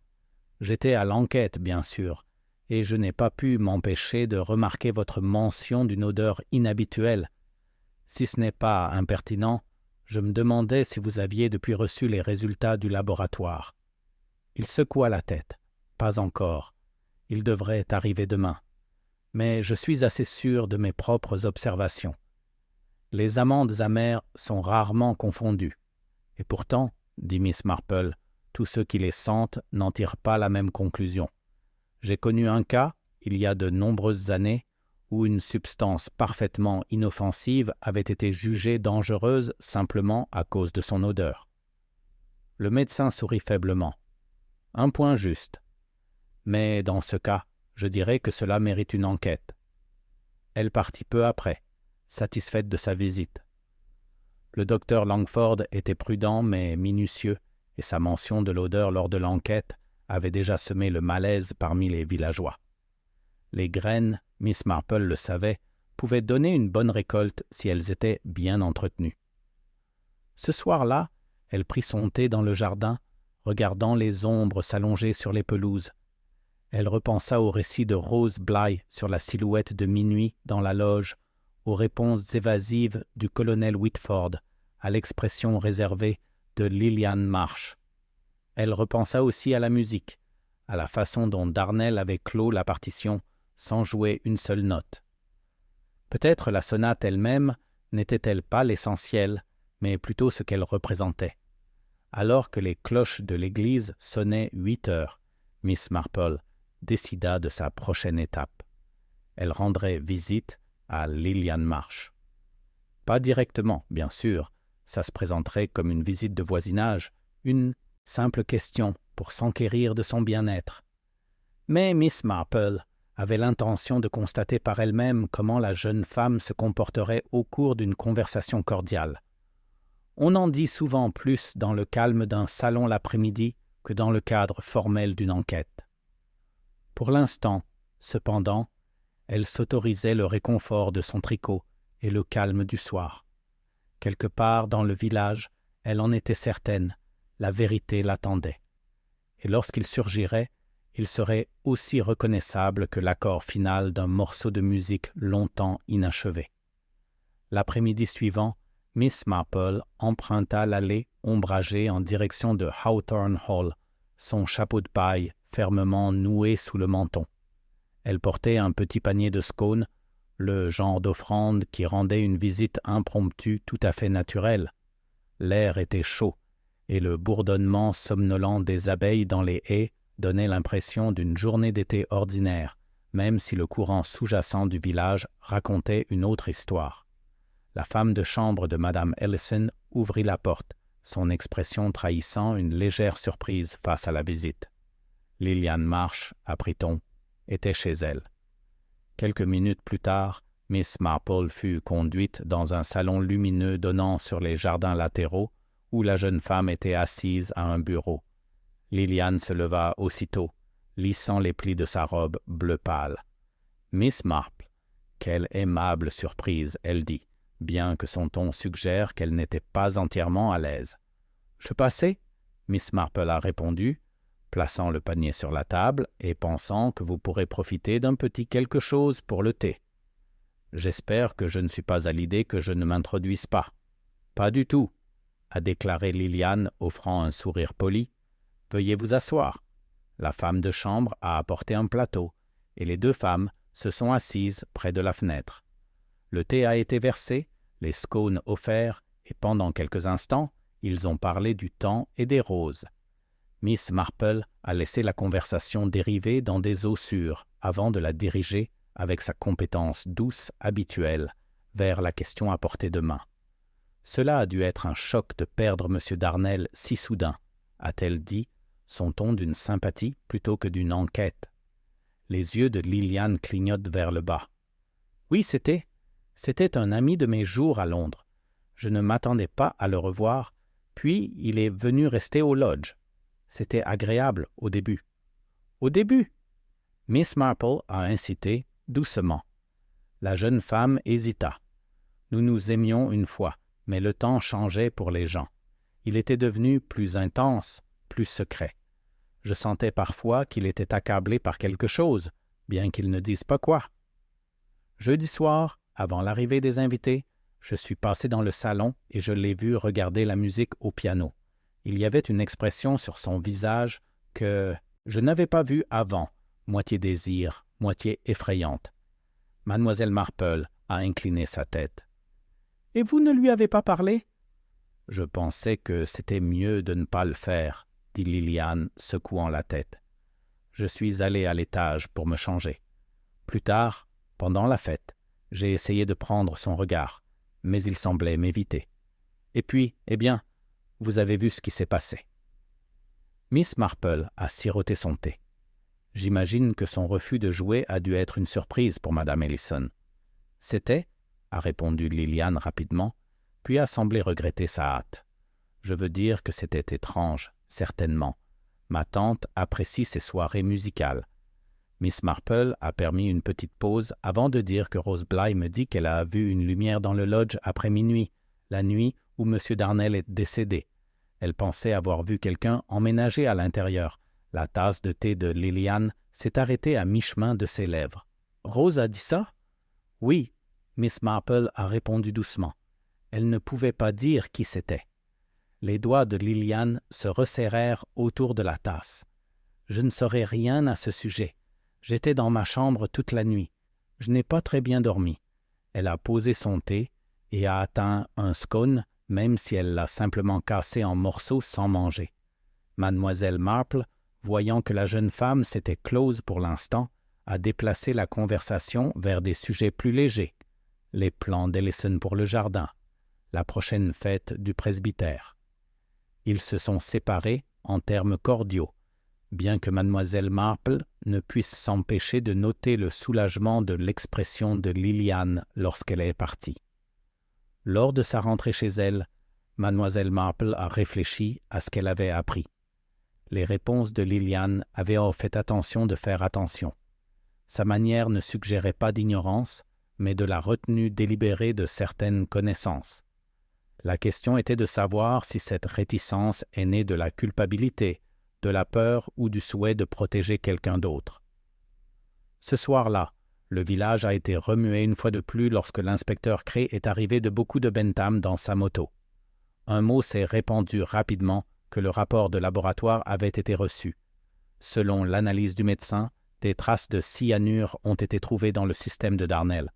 J'étais à l'enquête, bien sûr, et je n'ai pas pu m'empêcher de remarquer votre mention d'une odeur inhabituelle. Si ce n'est pas impertinent, je me demandais si vous aviez depuis reçu les résultats du laboratoire. Il secoua la tête. Pas encore. Il devrait arriver demain. Mais je suis assez sûr de mes propres observations. Les amandes amères sont rarement confondues. Et pourtant, dit Miss Marple, tous ceux qui les sentent n'en tirent pas la même conclusion. J'ai connu un cas, il y a de nombreuses années, où une substance parfaitement inoffensive avait été jugée dangereuse simplement à cause de son odeur. Le médecin sourit faiblement. Un point juste. Mais dans ce cas, je dirais que cela mérite une enquête. Elle partit peu après, satisfaite de sa visite. Le docteur Langford était prudent mais minutieux, et sa mention de l'odeur lors de l'enquête avait déjà semé le malaise parmi les villageois. Les graines, Miss Marple le savait, pouvaient donner une bonne récolte si elles étaient bien entretenues. Ce soir-là, elle prit son thé dans le jardin, regardant les ombres s'allonger sur les pelouses. Elle repensa au récit de Rose Bly sur la silhouette de minuit dans la loge, aux réponses évasives du colonel Whitford, à l'expression réservée de Lillian Marsh. Elle repensa aussi à la musique, à la façon dont Darnell avait clos la partition sans jouer une seule note. Peut-être la sonate elle-même n'était-elle pas l'essentiel, mais plutôt ce qu'elle représentait. Alors que les cloches de l'église sonnaient 8 heures, Miss Marple décida de sa prochaine étape. Elle rendrait visite à Lillian Marsh. Pas directement, bien sûr, ça se présenterait comme une visite de voisinage, une simple question pour s'enquérir de son bien-être. Mais Miss Marple avait l'intention de constater par elle-même comment la jeune femme se comporterait au cours d'une conversation cordiale. On en dit souvent plus dans le calme d'un salon l'après-midi que dans le cadre formel d'une enquête. Pour l'instant, cependant, elle s'autorisait le réconfort de son tricot et le calme du soir. Quelque part dans le village, elle en était certaine, la vérité l'attendait. Et lorsqu'il surgirait, il serait aussi reconnaissable que l'accord final d'un morceau de musique longtemps inachevé. L'après-midi suivant, Miss Marple emprunta l'allée ombragée en direction de Hawthorne Hall, son chapeau de paille fermement noué sous le menton. Elle portait un petit panier de scones, le genre d'offrande qui rendait une visite impromptue tout à fait naturelle. L'air était chaud, et le bourdonnement somnolent des abeilles dans les haies donnait l'impression d'une journée d'été ordinaire, même si le courant sous-jacent du village racontait une autre histoire. La femme de chambre de Madame Ellison ouvrit la porte, son expression trahissant une légère surprise face à la visite. Lillian Marsh, apprit-on, était chez elle. Quelques minutes plus tard, Miss Marple fut conduite dans un salon lumineux donnant sur les jardins latéraux, où la jeune femme était assise à un bureau. Lillian se leva aussitôt, lissant les plis de sa robe bleu pâle. « Miss Marple, quelle aimable surprise, elle dit, bien que son ton suggère qu'elle n'était pas entièrement à l'aise. « Je passais ?» Miss Marple a répondu, plaçant le panier sur la table et pensant que vous pourrez profiter d'un petit quelque chose pour le thé. « J'espère que je ne suis pas à l'idée que je ne m'introduise pas. »« Pas du tout, » a déclaré Lillian, offrant un sourire poli. « Veuillez vous asseoir. » La femme de chambre a apporté un plateau, et les deux femmes se sont assises près de la fenêtre. Le thé a été versé, les scones offerts, et pendant quelques instants, ils ont parlé du temps et des roses. Miss Marple a laissé la conversation dériver dans des eaux sûres avant de la diriger, avec sa compétence douce habituelle, vers la question à portée de main. Cela a dû être un choc de perdre M. Darnell si soudain, a-t-elle dit, son ton d'une sympathie plutôt que d'une enquête. Les yeux de Lillian clignotent vers le bas. « Oui, c'était un ami de mes jours à Londres. Je ne m'attendais pas à le revoir, puis il est venu rester au lodge. C'était agréable au début. Au début, Miss Marple a incité doucement. La jeune femme hésita. Nous nous aimions une fois, mais le temps changeait pour les gens. Il était devenu plus intense, plus secret. Je sentais parfois qu'il était accablé par quelque chose, bien qu'il ne dise pas quoi. Jeudi soir, avant l'arrivée des invités, je suis passé dans le salon et je l'ai vu regarder la musique au piano. Il y avait une expression sur son visage que je n'avais pas vue avant, moitié désir, moitié effrayante. Mademoiselle Marple a incliné sa tête. « Et vous ne lui avez pas parlé ?» « Je pensais que c'était mieux de ne pas le faire, » dit Liliane, secouant la tête. Je suis allé à l'étage pour me changer. Plus tard, pendant la fête, j'ai essayé de prendre son regard, mais il semblait m'éviter. Et puis, eh bien, vous avez vu ce qui s'est passé. Miss Marple a siroté son thé. J'imagine que son refus de jouer a dû être une surprise pour Madame Ellison. C'était, a répondu Liliane rapidement, puis a semblé regretter sa hâte. Je veux dire que c'était étrange, certainement. Ma tante apprécie ses soirées musicales. Miss Marple a permis une petite pause avant de dire que Rose Bly me dit qu'elle a vu une lumière dans le lodge après minuit, la nuit où M. Darnell est décédé. Elle pensait avoir vu quelqu'un emménager à l'intérieur. La tasse de thé de Liliane s'est arrêtée à mi-chemin de ses lèvres. « Rose a dit ça? » »« Oui, » Miss Marple a répondu doucement. Elle ne pouvait pas dire qui c'était. Les doigts de Liliane se resserrèrent autour de la tasse. Je ne saurais rien à ce sujet. J'étais dans ma chambre toute la nuit. Je n'ai pas très bien dormi. Elle a posé son thé et a atteint un scone, même si elle l'a simplement cassé en morceaux sans manger. Mademoiselle Marple, voyant que la jeune femme s'était close pour l'instant, a déplacé la conversation vers des sujets plus légers. Les plans d'Ellison pour le jardin, la prochaine fête du presbytère. Ils se sont séparés en termes cordiaux, bien que mademoiselle Marple ne puisse s'empêcher de noter le soulagement de l'expression de Liliane lorsqu'elle est partie. Lors de sa rentrée chez elle, mademoiselle Marple a réfléchi à ce qu'elle avait appris. Les réponses de Liliane avaient fait attention de faire attention. Sa manière ne suggérait pas d'ignorance, mais de la retenue délibérée de certaines connaissances. La question était de savoir si cette réticence est née de la culpabilité, de la peur ou du souhait de protéger quelqu'un d'autre. Ce soir-là, le village a été remué une fois de plus lorsque l'inspecteur Cray est arrivé de beaucoup de Bentham dans sa moto. Un mot s'est répandu rapidement que le rapport de laboratoire avait été reçu. Selon l'analyse du médecin, des traces de cyanure ont été trouvées dans le système de Darnell.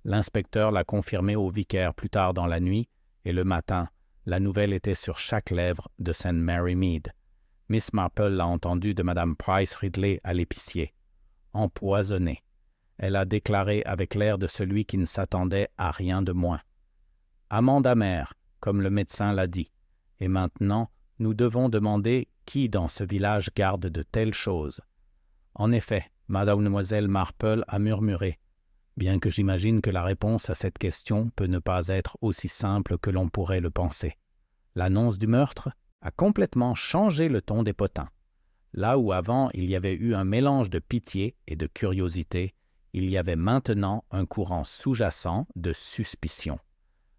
L'inspecteur l'a confirmé au vicaire plus tard dans la nuit, et le matin, la nouvelle était sur chaque lèvre de St. Mary Mead. Miss Marple l'a entendu de Mme Price Ridley à l'épicier. Empoisonné. Elle a déclaré avec l'air de celui qui ne s'attendait à rien de moins. Amende amère, comme le médecin l'a dit. Et maintenant, nous devons demander qui dans ce village garde de telles choses. En effet, Mademoiselle Marple a murmuré, bien que j'imagine que la réponse à cette question peut ne pas être aussi simple que l'on pourrait le penser. L'annonce du meurtre a complètement changé le ton des potins. Là où avant il y avait eu un mélange de pitié et de curiosité, il y avait maintenant un courant sous-jacent de suspicion.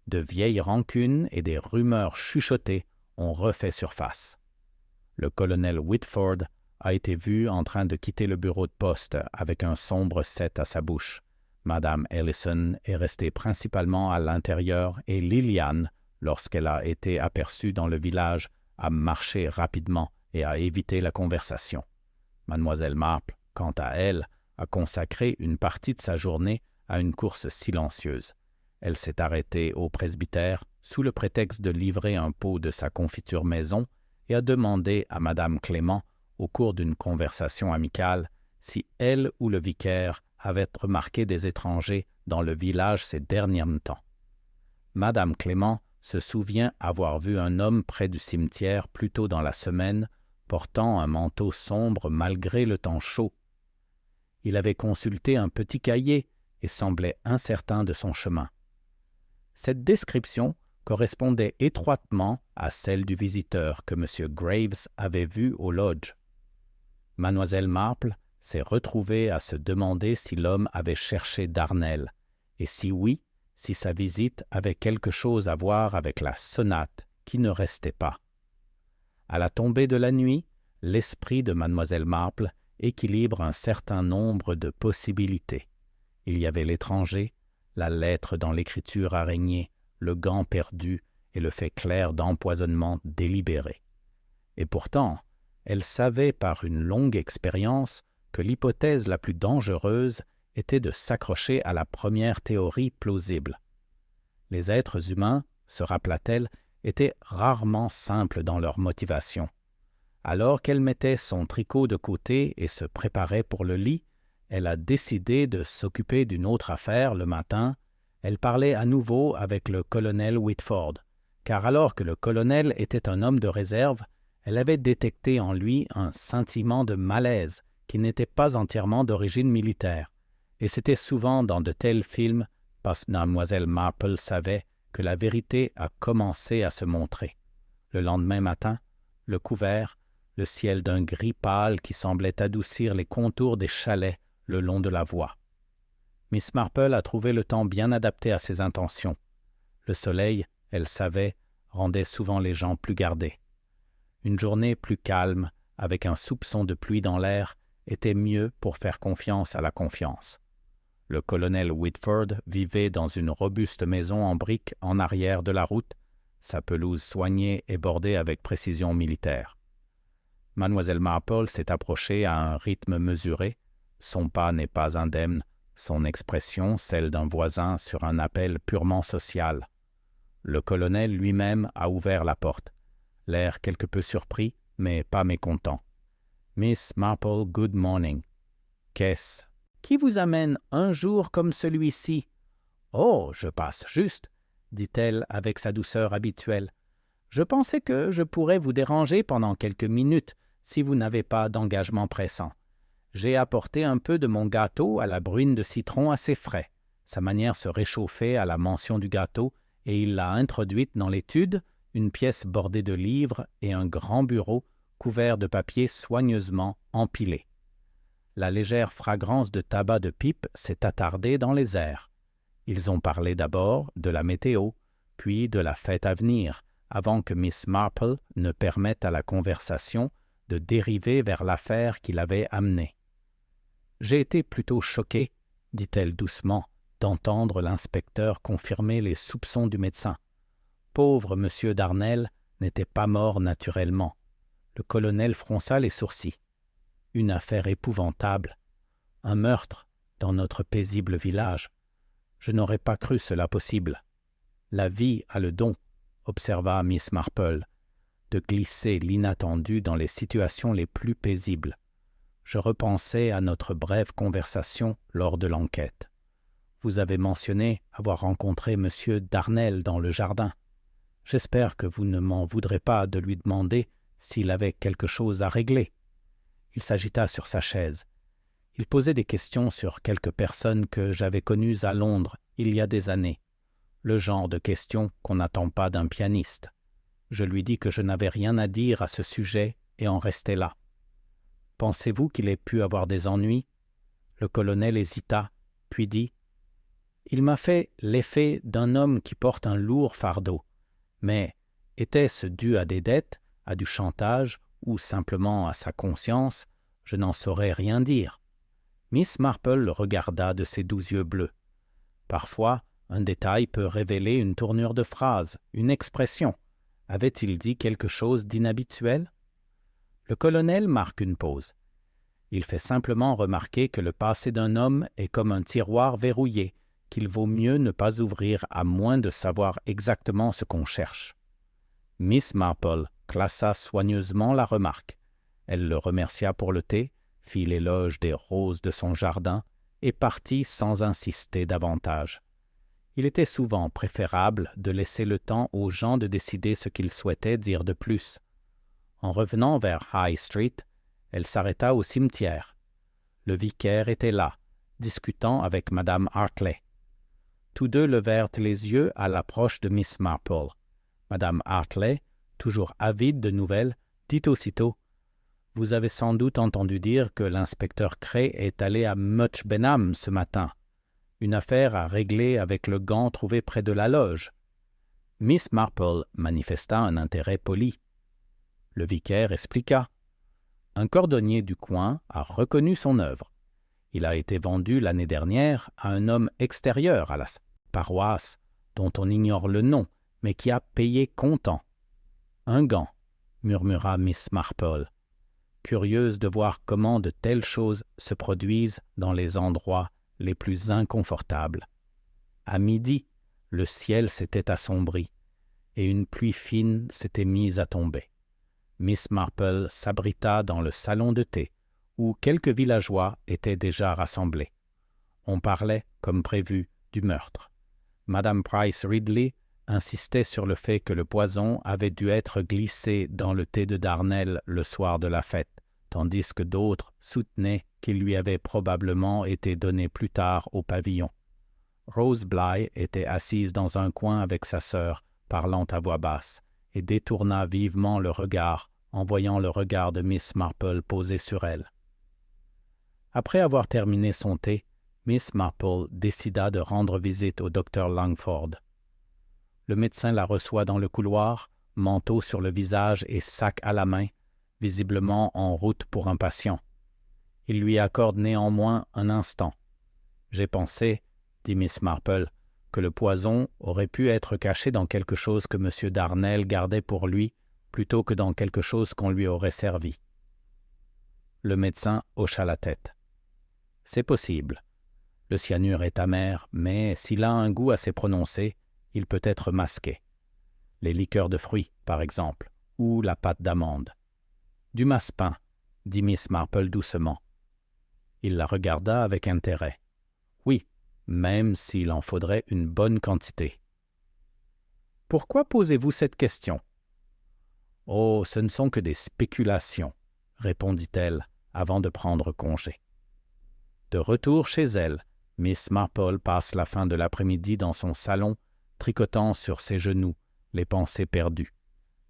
De vieilles rancunes et des rumeurs chuchotées ont refait surface. Le colonel Whitford a été vu en train de quitter le bureau de poste avec un sombre cet à sa bouche. Madame Ellison est restée principalement à l'intérieur et Liliane, lorsqu'elle a été aperçue dans le village, a marché rapidement et a évité la conversation. Mademoiselle Marple, quant à elle, a consacré une partie de sa journée à une course silencieuse. Elle s'est arrêtée au presbytère sous le prétexte de livrer un pot de sa confiture maison et a demandé à Madame Clément, au cours d'une conversation amicale, si elle ou le vicaire avait remarqué des étrangers dans le village ces derniers temps. Madame Clément se souvient avoir vu un homme près du cimetière plus tôt dans la semaine, portant un manteau sombre malgré le temps chaud. Il avait consulté un petit cahier et semblait incertain de son chemin. Cette description correspondait étroitement à celle du visiteur que M. Graves avait vu au lodge. Mademoiselle Marple s'est retrouvée à se demander si l'homme avait cherché Darnel, et si oui, si sa visite avait quelque chose à voir avec la sonate qui ne restait pas. À la tombée de la nuit, l'esprit de Mademoiselle Marple équilibre un certain nombre de possibilités. Il y avait l'étranger, la lettre dans l'écriture araignée, le gant perdu et le fait clair d'empoisonnement délibéré. Et pourtant, elle savait par une longue expérience que l'hypothèse la plus dangereuse était de s'accrocher à la première théorie plausible. Les êtres humains, se rappela-t-elle, étaient rarement simples dans leur motivation. Alors qu'elle mettait son tricot de côté et se préparait pour le lit, elle a décidé de s'occuper d'une autre affaire le matin. Elle parlait à nouveau avec le colonel Whitford, car alors que le colonel était un homme de réserve, elle avait détecté en lui un sentiment de malaise qui n'était pas entièrement d'origine militaire, et c'était souvent dans de tels films parce que Mlle Marple savait que la vérité a commencé à se montrer. Le lendemain matin, le couvert, le ciel d'un gris pâle qui semblait adoucir les contours des chalets le long de la voie. Miss Marple a trouvé le temps bien adapté à ses intentions. Le soleil, elle savait, rendait souvent les gens plus gardés. Une journée plus calme, avec un soupçon de pluie dans l'air, était mieux pour faire confiance à la confiance. Le colonel Whitford vivait dans une robuste maison en briques en arrière de la route, sa pelouse soignée et bordée avec précision militaire. Mademoiselle Marple s'est approchée à un rythme mesuré. Son pas n'est pas indemne, son expression celle d'un voisin sur un appel purement social. Le colonel lui-même a ouvert la porte, l'air quelque peu surpris, mais pas mécontent. « Miss Marple, good morning. »« Qu'est-ce? Qui vous amène un jour comme celui-ci? »« Oh, je passe juste, » dit-elle avec sa douceur habituelle. « Je pensais que je pourrais vous déranger pendant quelques minutes si vous n'avez pas d'engagement pressant. J'ai apporté un peu de mon gâteau à la bruine de citron assez frais. » Sa manière se réchauffait à la mention du gâteau et il l'a introduite dans l'étude, une pièce bordée de livres et un grand bureau couvert de papier soigneusement empilé. La légère fragrance de tabac de pipe s'est attardée dans les airs. Ils ont parlé d'abord de la météo, puis de la fête à venir, avant que Miss Marple ne permette à la conversation de dériver vers l'affaire qui l'avait amenée. « J'ai été plutôt choquée, » dit-elle doucement, d'entendre l'inspecteur confirmer les soupçons du médecin. Pauvre M. Darnel n'était pas mort naturellement. Le colonel fronça les sourcils. Une affaire épouvantable, un meurtre dans notre paisible village. Je n'aurais pas cru cela possible. La vie a le don, observa Miss Marple, de glisser l'inattendu dans les situations les plus paisibles. Je repensais à notre brève conversation lors de l'enquête. Vous avez mentionné avoir rencontré M. Darnel dans le jardin. J'espère que vous ne m'en voudrez pas de lui demander s'il avait quelque chose à régler. Il s'agita sur sa chaise. Il posait des questions sur quelques personnes que j'avais connues à Londres il y a des années. Le genre de questions qu'on n'attend pas d'un pianiste. Je lui dis que je n'avais rien à dire à ce sujet et en restais là. Pensez-vous qu'il ait pu avoir des ennuis? Le colonel hésita, puis dit « Il m'a fait l'effet d'un homme qui porte un lourd fardeau. Mais était-ce dû à des dettes, à du chantage ou simplement à sa conscience? Je n'en saurais rien dire. » Miss Marple le regarda de ses doux yeux bleus. Parfois, un détail peut révéler une tournure de phrase, une expression. Avait-il dit quelque chose d'inhabituel? Le colonel marque une pause. Il fait simplement remarquer que le passé d'un homme est comme un tiroir verrouillé, qu'il vaut mieux ne pas ouvrir à moins de savoir exactement ce qu'on cherche. Miss Marple classa soigneusement la remarque. Elle le remercia pour le thé, fit l'éloge des roses de son jardin et partit sans insister davantage. Il était souvent préférable de laisser le temps aux gens de décider ce qu'ils souhaitaient dire de plus. En revenant vers High Street, elle s'arrêta au cimetière. Le vicaire était là, discutant avec Madame Hartley. Tous deux levèrent les yeux à l'approche de Miss Marple. Madame Hartley, toujours avide de nouvelles, dit aussitôt « Vous avez sans doute entendu dire que l'inspecteur Cray est allé à Much Benham ce matin. Une affaire à régler avec le gant trouvé près de la loge. » Miss Marple manifesta un intérêt poli. Le vicaire expliqua. Un cordonnier du coin a reconnu son œuvre. Il a été vendu l'année dernière à un homme extérieur à la paroisse, dont on ignore le nom, mais qui a payé comptant. « Un gant, » murmura Miss Marple, curieuse de voir comment de telles choses se produisent dans les endroits les plus inconfortables. À midi, le ciel s'était assombri, et une pluie fine s'était mise à tomber. Miss Marple s'abrita dans le salon de thé, où quelques villageois étaient déjà rassemblés. On parlait, comme prévu, du meurtre. Madame Price Ridley insistait sur le fait que le poison avait dû être glissé dans le thé de Darnel le soir de la fête, tandis que d'autres soutenaient qu'il lui avait probablement été donné plus tard au pavillon. Rose Bly était assise dans un coin avec sa sœur, parlant à voix basse, et détourna vivement le regard en voyant le regard de Miss Marple posé sur elle. Après avoir terminé son thé, Miss Marple décida de rendre visite au docteur Langford. Le médecin la reçoit dans le couloir, manteau sur le visage et sac à la main, visiblement en route pour un patient. Il lui accorde néanmoins un instant. « J'ai pensé, » dit Miss Marple, « que le poison aurait pu être caché dans quelque chose que M. Darnel gardait pour lui, plutôt que dans quelque chose qu'on lui aurait servi. » Le médecin hocha la tête. « C'est possible. Le cyanure est amer, mais s'il a un goût assez prononcé, il peut être masqué. Les liqueurs de fruits, par exemple, ou la pâte d'amande. »« Du massepain, » dit Miss Marple doucement. Il la regarda avec intérêt. « Oui, même s'il en faudrait une bonne quantité. »« Pourquoi posez-vous cette question ?»« Oh, ce ne sont que des spéculations, » répondit-elle avant de prendre congé. De retour chez elle, Miss Marple passe la fin de l'après-midi dans son salon, tricotant sur ses genoux, les pensées perdues.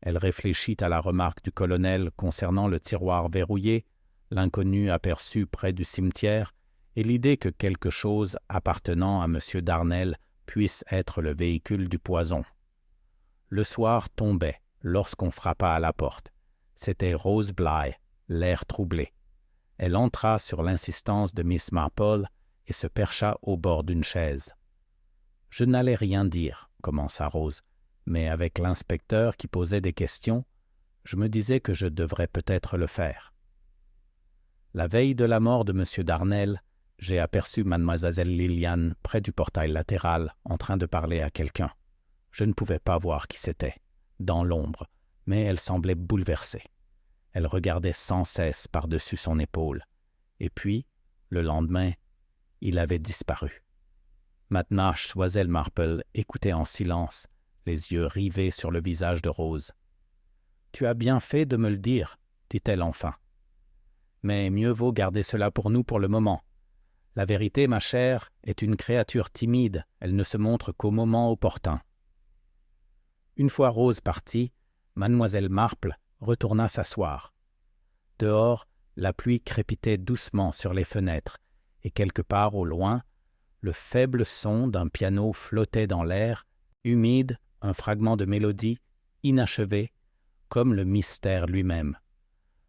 Elle réfléchit à la remarque du colonel concernant le tiroir verrouillé, l'inconnu aperçu près du cimetière, et l'idée que quelque chose appartenant à M. Darnel puisse être le véhicule du poison. Le soir tombait lorsqu'on frappa à la porte. C'était Rose Bly, l'air troublé. Elle entra sur l'insistance de Miss Marple et se percha au bord d'une chaise. « Je n'allais rien dire, » commença Rose, mais avec l'inspecteur qui posait des questions, je me disais que je devrais peut-être le faire. La veille de la mort de M. Darnel, j'ai aperçu Mademoiselle Lilian près du portail latéral en train de parler à quelqu'un. Je ne pouvais pas voir qui c'était, dans l'ombre, mais elle semblait bouleversée. Elle regardait sans cesse par-dessus son épaule. Et puis, le lendemain, il avait disparu. Mademoiselle Choiselle Marple écoutait en silence, les yeux rivés sur le visage de Rose. « Tu as bien fait de me le dire, » dit-elle enfin. « Mais mieux vaut garder cela pour nous pour le moment. La vérité, ma chère, est une créature timide, elle ne se montre qu'au moment opportun. » Une fois Rose partie, Mademoiselle Marple retourna s'asseoir. Dehors, la pluie crépitait doucement sur les fenêtres, et quelque part au loin, le faible son d'un piano flottait dans l'air, humide, un fragment de mélodie, inachevé, comme le mystère lui-même.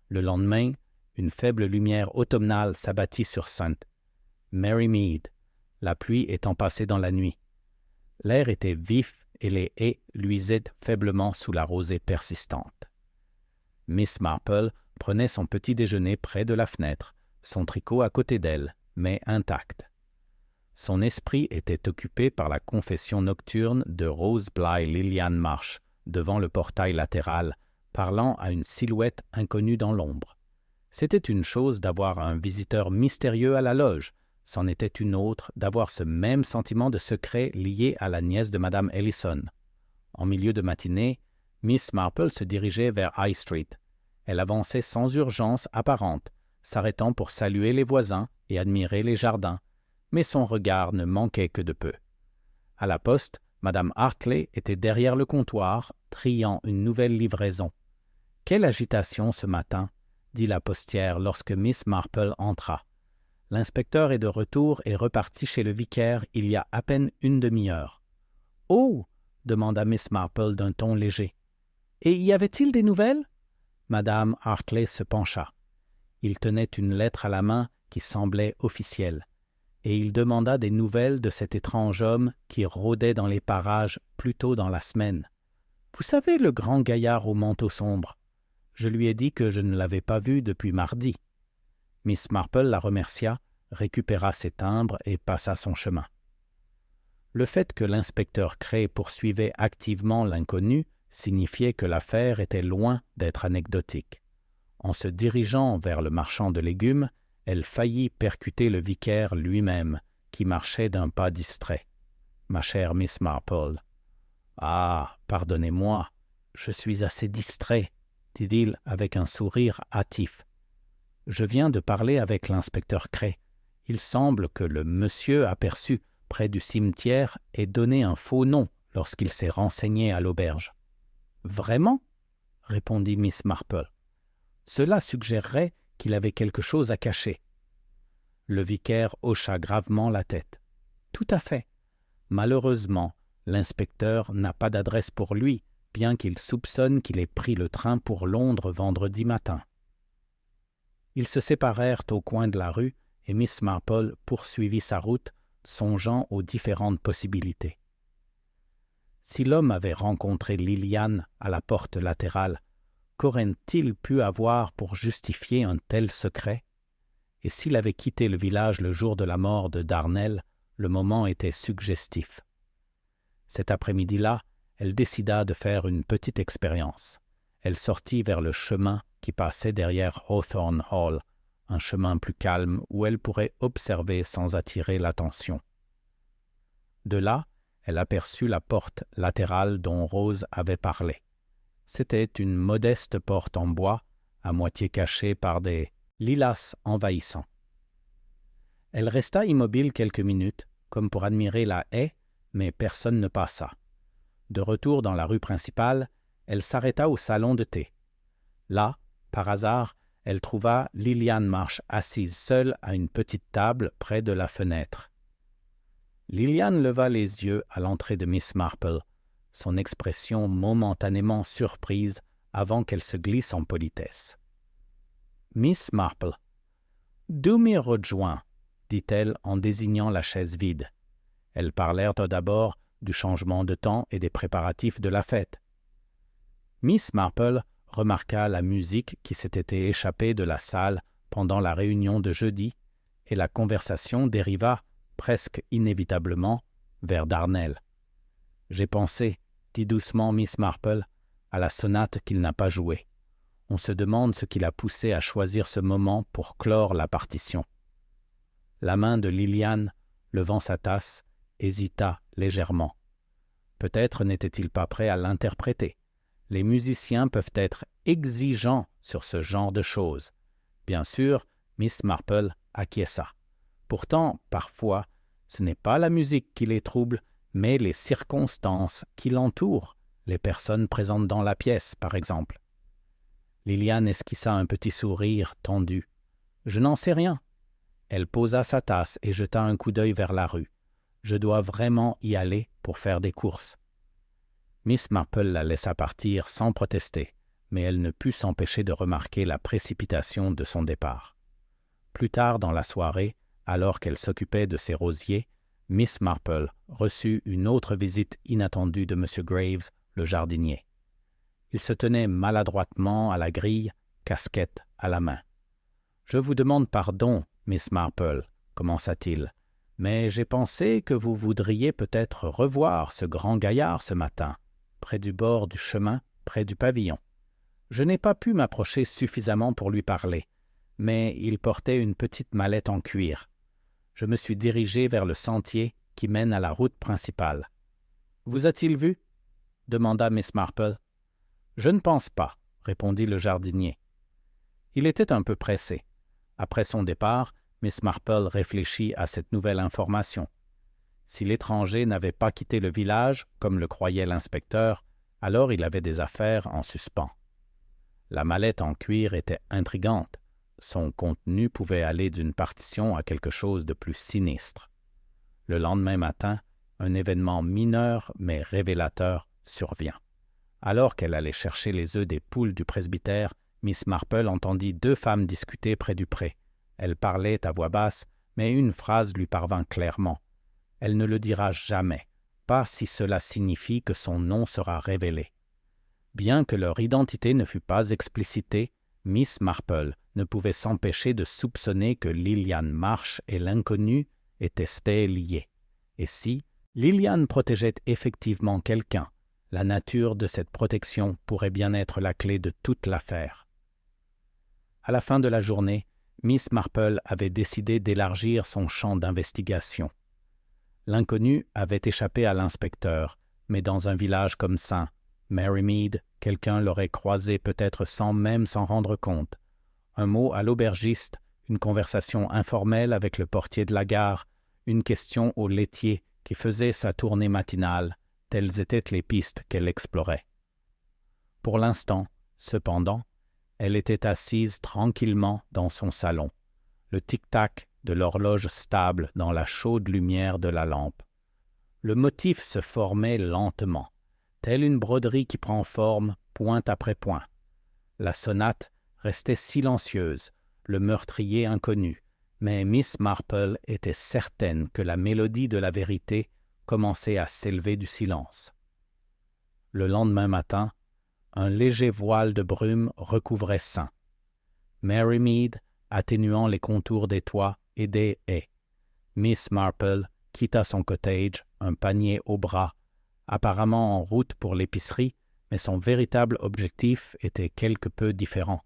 Le lendemain, une faible lumière automnale s'abattit sur Sainte Mary Mead, la pluie étant passée dans la nuit. L'air était vif et les haies luisaient faiblement sous la rosée persistante. Miss Marple prenait son petit déjeuner près de la fenêtre, son tricot à côté d'elle, mais intact. Son esprit était occupé par la confession nocturne de Rose Bly Lilian Marsh, devant le portail latéral, parlant à une silhouette inconnue dans l'ombre. C'était une chose d'avoir un visiteur mystérieux à la loge, c'en était une autre d'avoir ce même sentiment de secret lié à la nièce de Madame Ellison. En milieu de matinée, Miss Marple se dirigeait vers High Street. Elle avançait sans urgence apparente, s'arrêtant pour saluer les voisins et admirer les jardins, mais son regard ne manquait que de peu. À la poste, Madame Hartley était derrière le comptoir, triant une nouvelle livraison. « Quelle agitation ce matin !» dit la postière lorsque Miss Marple entra. « L'inspecteur est de retour et reparti chez le vicaire il y a à peine une demi-heure. »« Oh !» demanda Miss Marple d'un ton léger. « Et y avait-il des nouvelles ?» Madame Hartley se pencha. Il tenait une lettre à la main qui semblait officielle, et il demanda des nouvelles de cet étrange homme qui rôdait dans les parages plus tôt dans la semaine. « Vous savez, le grand gaillard au manteau sombre. Je lui ai dit que je ne l'avais pas vu depuis mardi. » Miss Marple la remercia, récupéra ses timbres et passa son chemin. Le fait que l'inspecteur Cray poursuivait activement l'inconnu signifiait que l'affaire était loin d'être anecdotique. En se dirigeant vers le marchand de légumes, elle faillit percuter le vicaire lui-même, qui marchait d'un pas distrait. « Ma chère Miss Marple. »« Ah, pardonnez-moi, je suis assez distrait, » dit-il avec un sourire hâtif. « Je viens de parler avec l'inspecteur Cray. Il semble que le monsieur aperçu près du cimetière ait donné un faux nom lorsqu'il s'est renseigné à l'auberge. »« Vraiment ?» répondit Miss Marple. « Cela suggérerait qu'il avait quelque chose à cacher. » Le vicaire hocha gravement la tête. « Tout à fait. Malheureusement, l'inspecteur n'a pas d'adresse pour lui, bien qu'il soupçonne qu'il ait pris le train pour Londres vendredi matin. » Ils se séparèrent au coin de la rue et Miss Marple poursuivit sa route, songeant aux différentes possibilités. Si l'homme avait rencontré Liliane à la porte latérale, qu'aurait-il pu avoir pour justifier un tel secret? Et s'il avait quitté le village le jour de la mort de Darnel, le moment était suggestif. Cet après-midi-là, elle décida de faire une petite expérience. Elle sortit vers le chemin qui passait derrière Hawthorne Hall, un chemin plus calme où elle pourrait observer sans attirer l'attention. De là, elle aperçut la porte latérale dont Rose avait parlé. C'était une modeste porte en bois, à moitié cachée par des lilas envahissants. Elle resta immobile quelques minutes, comme pour admirer la haie, mais personne ne passa. De retour dans la rue principale, elle s'arrêta au salon de thé. Là, par hasard, elle trouva Liliane Marsh assise seule à une petite table près de la fenêtre. Liliane leva les yeux à l'entrée de Miss Marple, son expression momentanément surprise avant qu'elle se glisse en politesse. « Miss Marple, d'où m'y rejoint ?» dit-elle en désignant la chaise vide. Elles parlèrent d'abord du changement de temps et des préparatifs de la fête. Miss Marple remarqua la musique qui s'était échappée de la salle pendant la réunion de jeudi, et la conversation dériva, presque inévitablement, vers Darnel. « J'ai pensé, » dit doucement Miss Marple, « à la sonate qu'il n'a pas jouée. On se demande ce qui l'a poussé à choisir ce moment pour clore la partition. » La main de Liliane, levant sa tasse, hésita légèrement. Peut-être n'était-il pas prêt à l'interpréter. Les musiciens peuvent être exigeants sur ce genre de choses. Bien sûr, Miss Marple acquiesça. Pourtant, parfois, ce n'est pas la musique qui les trouble, mais les circonstances qui l'entourent, les personnes présentes dans la pièce, par exemple. Liliane esquissa un petit sourire tendu. « Je n'en sais rien. » Elle posa sa tasse et jeta un coup d'œil vers la rue. « Je dois vraiment y aller pour faire des courses. » Miss Marple la laissa partir sans protester, mais elle ne put s'empêcher de remarquer la précipitation de son départ. Plus tard dans la soirée, alors qu'elle s'occupait de ses rosiers, Miss Marple reçut une autre visite inattendue de M. Graves, le jardinier. Il se tenait maladroitement à la grille, casquette à la main. « Je vous demande pardon, Miss Marple, » commença-t-il, « mais j'ai pensé que vous voudriez peut-être revoir ce grand gaillard ce matin, près du bord du chemin, près du pavillon. Je n'ai pas pu m'approcher suffisamment pour lui parler, mais il portait une petite mallette en cuir. Je me suis dirigé vers le sentier qui mène à la route principale. « Vous a-t-il vu ?» demanda Miss Marple. « Je ne pense pas, » répondit le jardinier. Il était un peu pressé. Après son départ, Miss Marple réfléchit à cette nouvelle information. Si l'étranger n'avait pas quitté le village, comme le croyait l'inspecteur, alors il avait des affaires en suspens. La mallette en cuir était intrigante. Son contenu pouvait aller d'une partition à quelque chose de plus sinistre. Le lendemain matin, un événement mineur mais révélateur survient. Alors qu'elle allait chercher les œufs des poules du presbytère, Miss Marple entendit 2 femmes discuter près du pré. Elles parlaient à voix basse, mais une phrase lui parvint clairement. Elle ne le dira jamais, pas si cela signifie que son nom sera révélé. Bien que leur identité ne fût pas explicitée, Miss Marple ne pouvait s'empêcher de soupçonner que Liliane Marsh et l'inconnu étaient liés. Et si Liliane protégeait effectivement quelqu'un, la nature de cette protection pourrait bien être la clé de toute l'affaire. À la fin de la journée, Miss Marple avait décidé d'élargir son champ d'investigation. L'inconnu avait échappé à l'inspecteur, mais dans un village comme St. Marymead, quelqu'un l'aurait croisé peut-être sans même s'en rendre compte. Un mot à l'aubergiste, une conversation informelle avec le portier de la gare, une question au laitier qui faisait sa tournée matinale, telles étaient les pistes qu'elle explorait. Pour l'instant, cependant, elle était assise tranquillement dans son salon, le tic-tac de l'horloge stable dans la chaude lumière de la lampe. Le motif se formait lentement, telle une broderie qui prend forme point après point. La sonate restait silencieuse, le meurtrier inconnu, mais Miss Marple était certaine que la mélodie de la vérité commençait à s'élever du silence. Le lendemain matin, un léger voile de brume recouvrait St. Marymead, atténuant les contours des toits et des haies. Miss Marple quitta son cottage, un panier au bras, apparemment en route pour l'épicerie, mais son véritable objectif était quelque peu différent.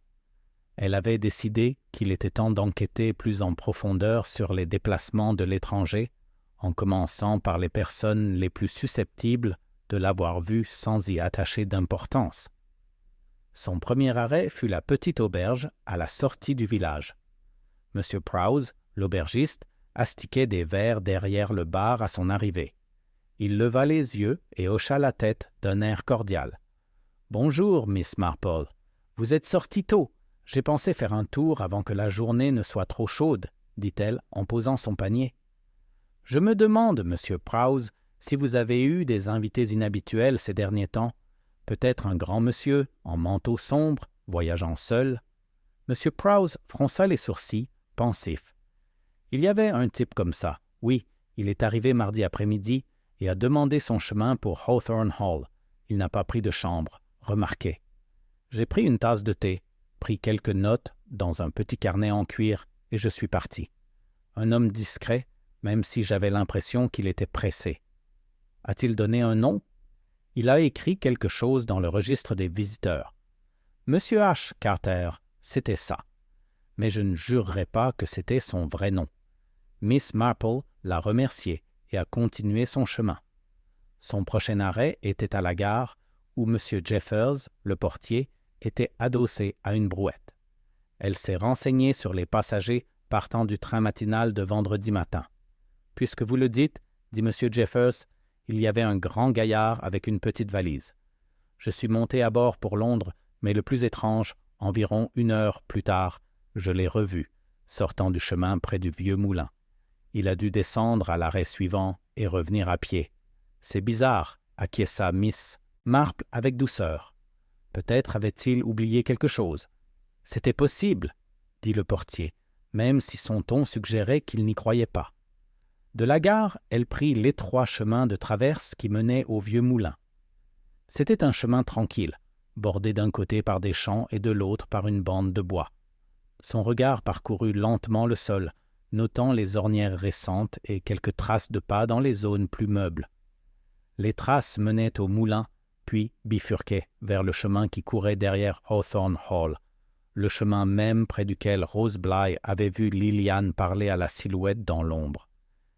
Elle avait décidé qu'il était temps d'enquêter plus en profondeur sur les déplacements de l'étranger, en commençant par les personnes les plus susceptibles de l'avoir vu sans y attacher d'importance. Son premier arrêt fut la petite auberge à la sortie du village. M. Prowse, l'aubergiste, astiquait des verres derrière le bar à son arrivée. Il leva les yeux et hocha la tête d'un air cordial. « Bonjour, Miss Marple. Vous êtes sortie tôt. J'ai pensé faire un tour avant que la journée ne soit trop chaude, » dit-elle en posant son panier. « Je me demande, Monsieur Prowse, si vous avez eu des invités inhabituels ces derniers temps. Peut-être un grand monsieur, en manteau sombre, voyageant seul. » Monsieur Prowse fronça les sourcils, pensif. Il y avait un type comme ça, oui, il est arrivé mardi après-midi et a demandé son chemin pour Hawthorne Hall. Il n'a pas pris de chambre, remarquez. J'ai pris une tasse de thé, pris quelques notes dans un petit carnet en cuir et je suis parti. Un homme discret, même si j'avais l'impression qu'il était pressé. A-t-il donné un nom? Il a écrit quelque chose dans le registre des visiteurs. Monsieur H. Carter, c'était ça. Mais je ne jurerais pas que c'était son vrai nom. Miss Marple l'a remercié et a continué son chemin. Son prochain arrêt était à la gare où M. Jeffers, le portier, était adossé à une brouette. Elle s'est renseignée sur les passagers partant du train matinal de vendredi matin. « Puisque vous le dites, dit M. Jeffers, il y avait un grand gaillard avec une petite valise. Je suis monté à bord pour Londres, mais le plus étrange, environ 1 heure plus tard, je l'ai revu, sortant du chemin près du vieux moulin. Il a dû descendre à l'arrêt suivant et revenir à pied. C'est bizarre, acquiesça Miss Marple avec douceur. Peut-être avait-il oublié quelque chose. C'était possible, dit le portier, même si son ton suggérait qu'il n'y croyait pas. De la gare, elle prit l'étroit chemin de traverse qui menait au vieux moulin. C'était un chemin tranquille, bordé d'un côté par des champs et de l'autre par une bande de bois. Son regard parcourut lentement le sol, notant les ornières récentes et quelques traces de pas dans les zones plus meubles. Les traces menaient au moulin, puis bifurquaient vers le chemin qui courait derrière Hawthorne Hall, le chemin même près duquel Rose Bly avait vu Liliane parler à la silhouette dans l'ombre.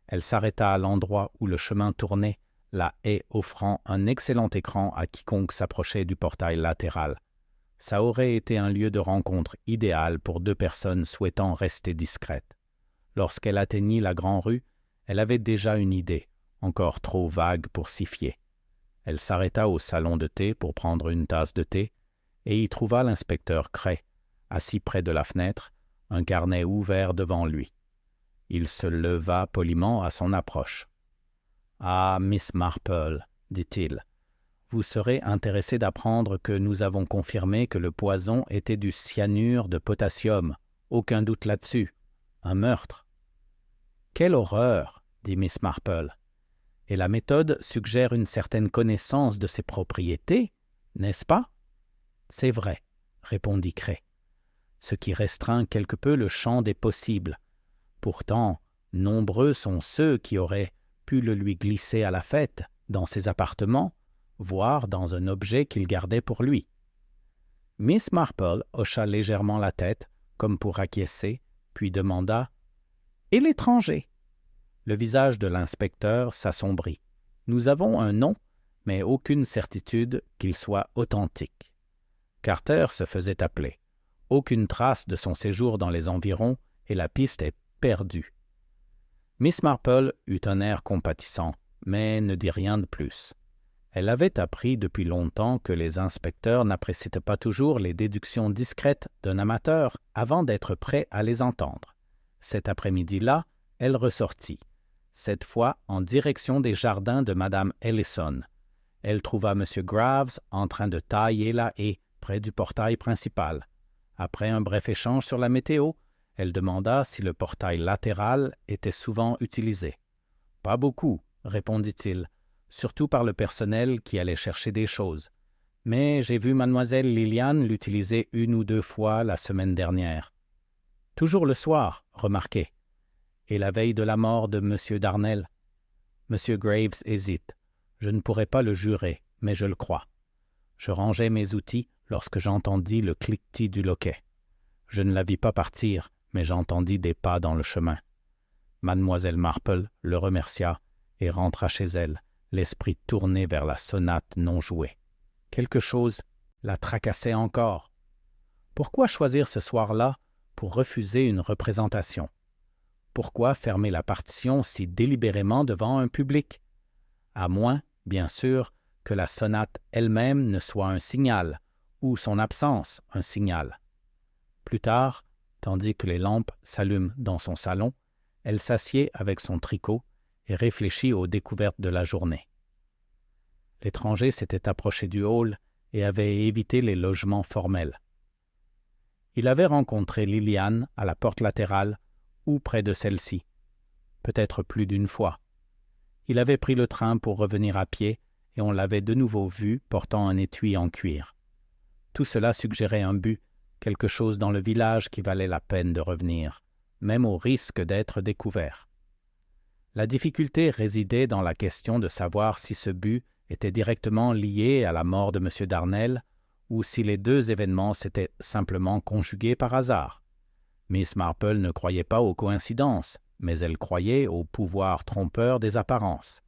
Elle s'arrêta à l'endroit où le chemin tournait, la haie offrant un excellent écran à quiconque s'approchait du portail latéral. Ça aurait été un lieu de rencontre idéal pour 2 personnes souhaitant rester discrètes. Lorsqu'elle atteignit la grande rue, elle avait déjà une idée. encore trop vague pour s'y fier. Elle s'arrêta au salon de thé pour prendre une tasse de thé et y trouva l'inspecteur Cray, assis près de la fenêtre, un carnet ouvert devant lui. Il se leva poliment à son approche. « Ah, Miss Marple, dit-il, vous serez intéressée d'apprendre que nous avons confirmé que le poison était du cyanure de potassium. Aucun doute là-dessus. Un meurtre. »« Quelle horreur !» dit Miss Marple. « Et la méthode suggère une certaine connaissance de ses propriétés, n'est-ce pas ?»« C'est vrai, » répondit Cray, ce qui restreint quelque peu le champ des possibles. Pourtant, nombreux sont ceux qui auraient pu le lui glisser à la fête, dans ses appartements, voire dans un objet qu'il gardait pour lui. Miss Marple hocha légèrement la tête, comme pour acquiescer, puis demanda « Et l'étranger ?» Le visage de l'inspecteur s'assombrit. « Nous avons un nom, mais aucune certitude qu'il soit authentique. » Carter se faisait appeler. Aucune trace de son séjour dans les environs et la piste est perdue. Miss Marple eut un air compatissant, mais ne dit rien de plus. Elle avait appris depuis longtemps que les inspecteurs n'appréciaient pas toujours les déductions discrètes d'un amateur avant d'être prêts à les entendre. Cet après-midi-là, elle ressortit, cette fois en direction des jardins de Madame Ellison. Elle trouva M. Graves en train de tailler la haie près du portail principal. Après un bref échange sur la météo, elle demanda si le portail latéral était souvent utilisé. « Pas beaucoup, » répondit-il, « surtout par le personnel qui allait chercher des choses. Mais j'ai vu mademoiselle Liliane l'utiliser 1 ou 2 fois la semaine dernière. »« Toujours le soir, remarquez. Et la veille de la mort de M. Darnell. » M. Graves hésite. « Je ne pourrais pas le jurer, mais je le crois. Je rangeais mes outils lorsque j'entendis le cliquetis du loquet. Je ne la vis pas partir, mais j'entendis des pas dans le chemin. Mademoiselle Marple le remercia et rentra chez elle, l'esprit tourné vers la sonate non jouée. Quelque chose la tracassait encore. Pourquoi choisir ce soir-là pour refuser une représentation? Pourquoi fermer la partition si délibérément devant un public? À moins, bien sûr, que la sonate elle-même ne soit un signal, ou son absence un signal. Plus tard, tandis que les lampes s'allument dans son salon, elle s'assied avec son tricot et réfléchit aux découvertes de la journée. L'étranger s'était approché du hall et avait évité les logements formels. Il avait rencontré Liliane à la porte latérale ou près de celle-ci, peut-être plus d'une fois. Il avait pris le train pour revenir à pied et on l'avait de nouveau vu portant un étui en cuir. Tout cela suggérait un but, quelque chose dans le village qui valait la peine de revenir, même au risque d'être découvert. La difficulté résidait dans la question de savoir si ce but était directement lié à la mort de M. Darnell ou si les 2 événements s'étaient simplement conjugués par hasard. Miss Marple ne croyait pas aux coïncidences, mais elle croyait au pouvoir trompeur des apparences.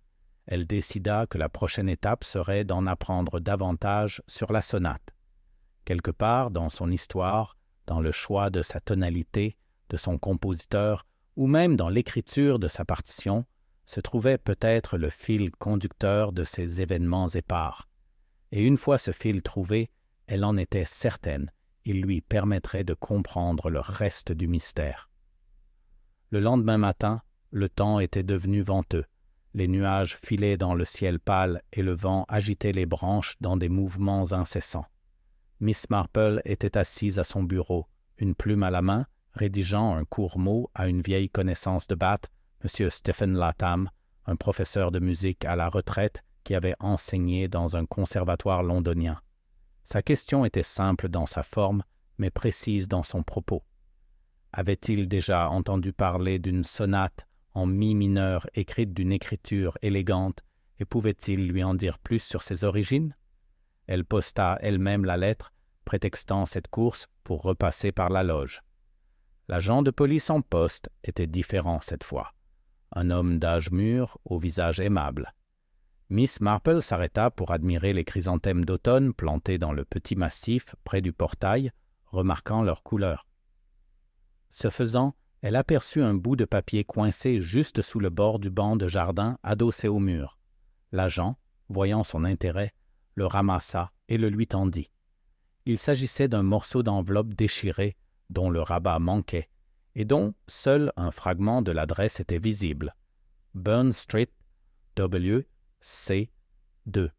Elle décida que la prochaine étape serait d'en apprendre davantage sur la sonate. Quelque part dans son histoire, dans le choix de sa tonalité, de son compositeur, ou même dans l'écriture de sa partition, se trouvait peut-être le fil conducteur de ces événements épars. Et une fois ce fil trouvé, elle en était certaine, il lui permettrait de comprendre le reste du mystère. Le lendemain matin, le temps était devenu venteux. Les nuages filaient dans le ciel pâle et le vent agitait les branches dans des mouvements incessants. Miss Marple était assise à son bureau, une plume à la main, rédigeant un court mot à une vieille connaissance de Bath, M. Stephen Latham, un professeur de musique à la retraite qui avait enseigné dans un conservatoire londonien. Sa question était simple dans sa forme, mais précise dans son propos. Avait-il déjà entendu parler d'une sonate en mi mineur écrite d'une écriture élégante, et pouvait-il lui en dire plus sur ses origines? Elle posta elle-même la lettre, prétextant cette course pour repasser par la loge. L'agent de police en poste était différent cette fois. Un homme d'âge mûr, au visage aimable. Miss Marple s'arrêta pour admirer les chrysanthèmes d'automne plantés dans le petit massif près du portail, remarquant leur couleur. Ce faisant, Elle aperçut un bout de papier coincé juste sous le bord du banc de jardin adossé au mur. L'agent, voyant son intérêt, le ramassa et le lui tendit. Il s'agissait d'un morceau d'enveloppe déchiré dont le rabat manquait et dont seul un fragment de l'adresse était visible. Burn Street, W.C. 2.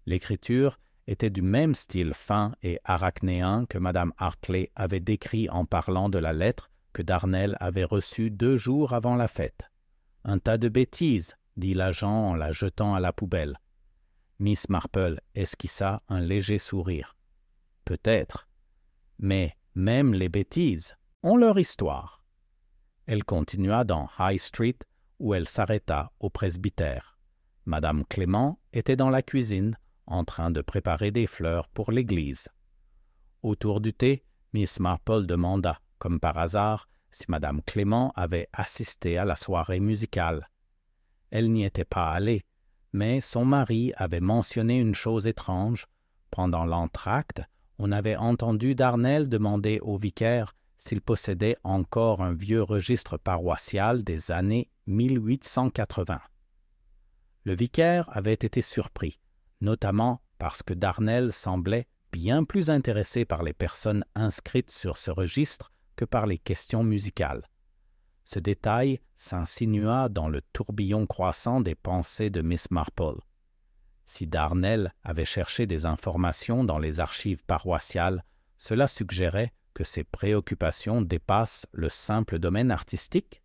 L'écriture était du même style fin et arachnéen que Mme Hartley avait décrit en parlant de la lettre que Darnell avait reçue 2 jours avant la fête. « Un tas de bêtises », dit l'agent en la jetant à la poubelle. Miss Marple esquissa un léger sourire. « Peut-être, mais même les bêtises ont leur histoire. » Elle continua dans High Street, où elle s'arrêta au presbytère. Madame Clément était dans la cuisine, en train de préparer des fleurs pour l'église. Autour du thé, Miss Marple demanda, comme par hasard, si Madame Clément avait assisté à la soirée musicale. Elle n'y était pas allée, mais son mari avait mentionné une chose étrange. Pendant l'entr'acte, on avait entendu Darnell demander au vicaire s'il possédait encore un vieux registre paroissial des années 1880. Le vicaire avait été surpris, notamment parce que Darnell semblait bien plus intéressé par les personnes inscrites sur ce registre que par les questions musicales. Ce détail s'insinua dans le tourbillon croissant des pensées de Miss Marple. Si Darnell avait cherché des informations dans les archives paroissiales, cela suggérait que ses préoccupations dépassent le simple domaine artistique.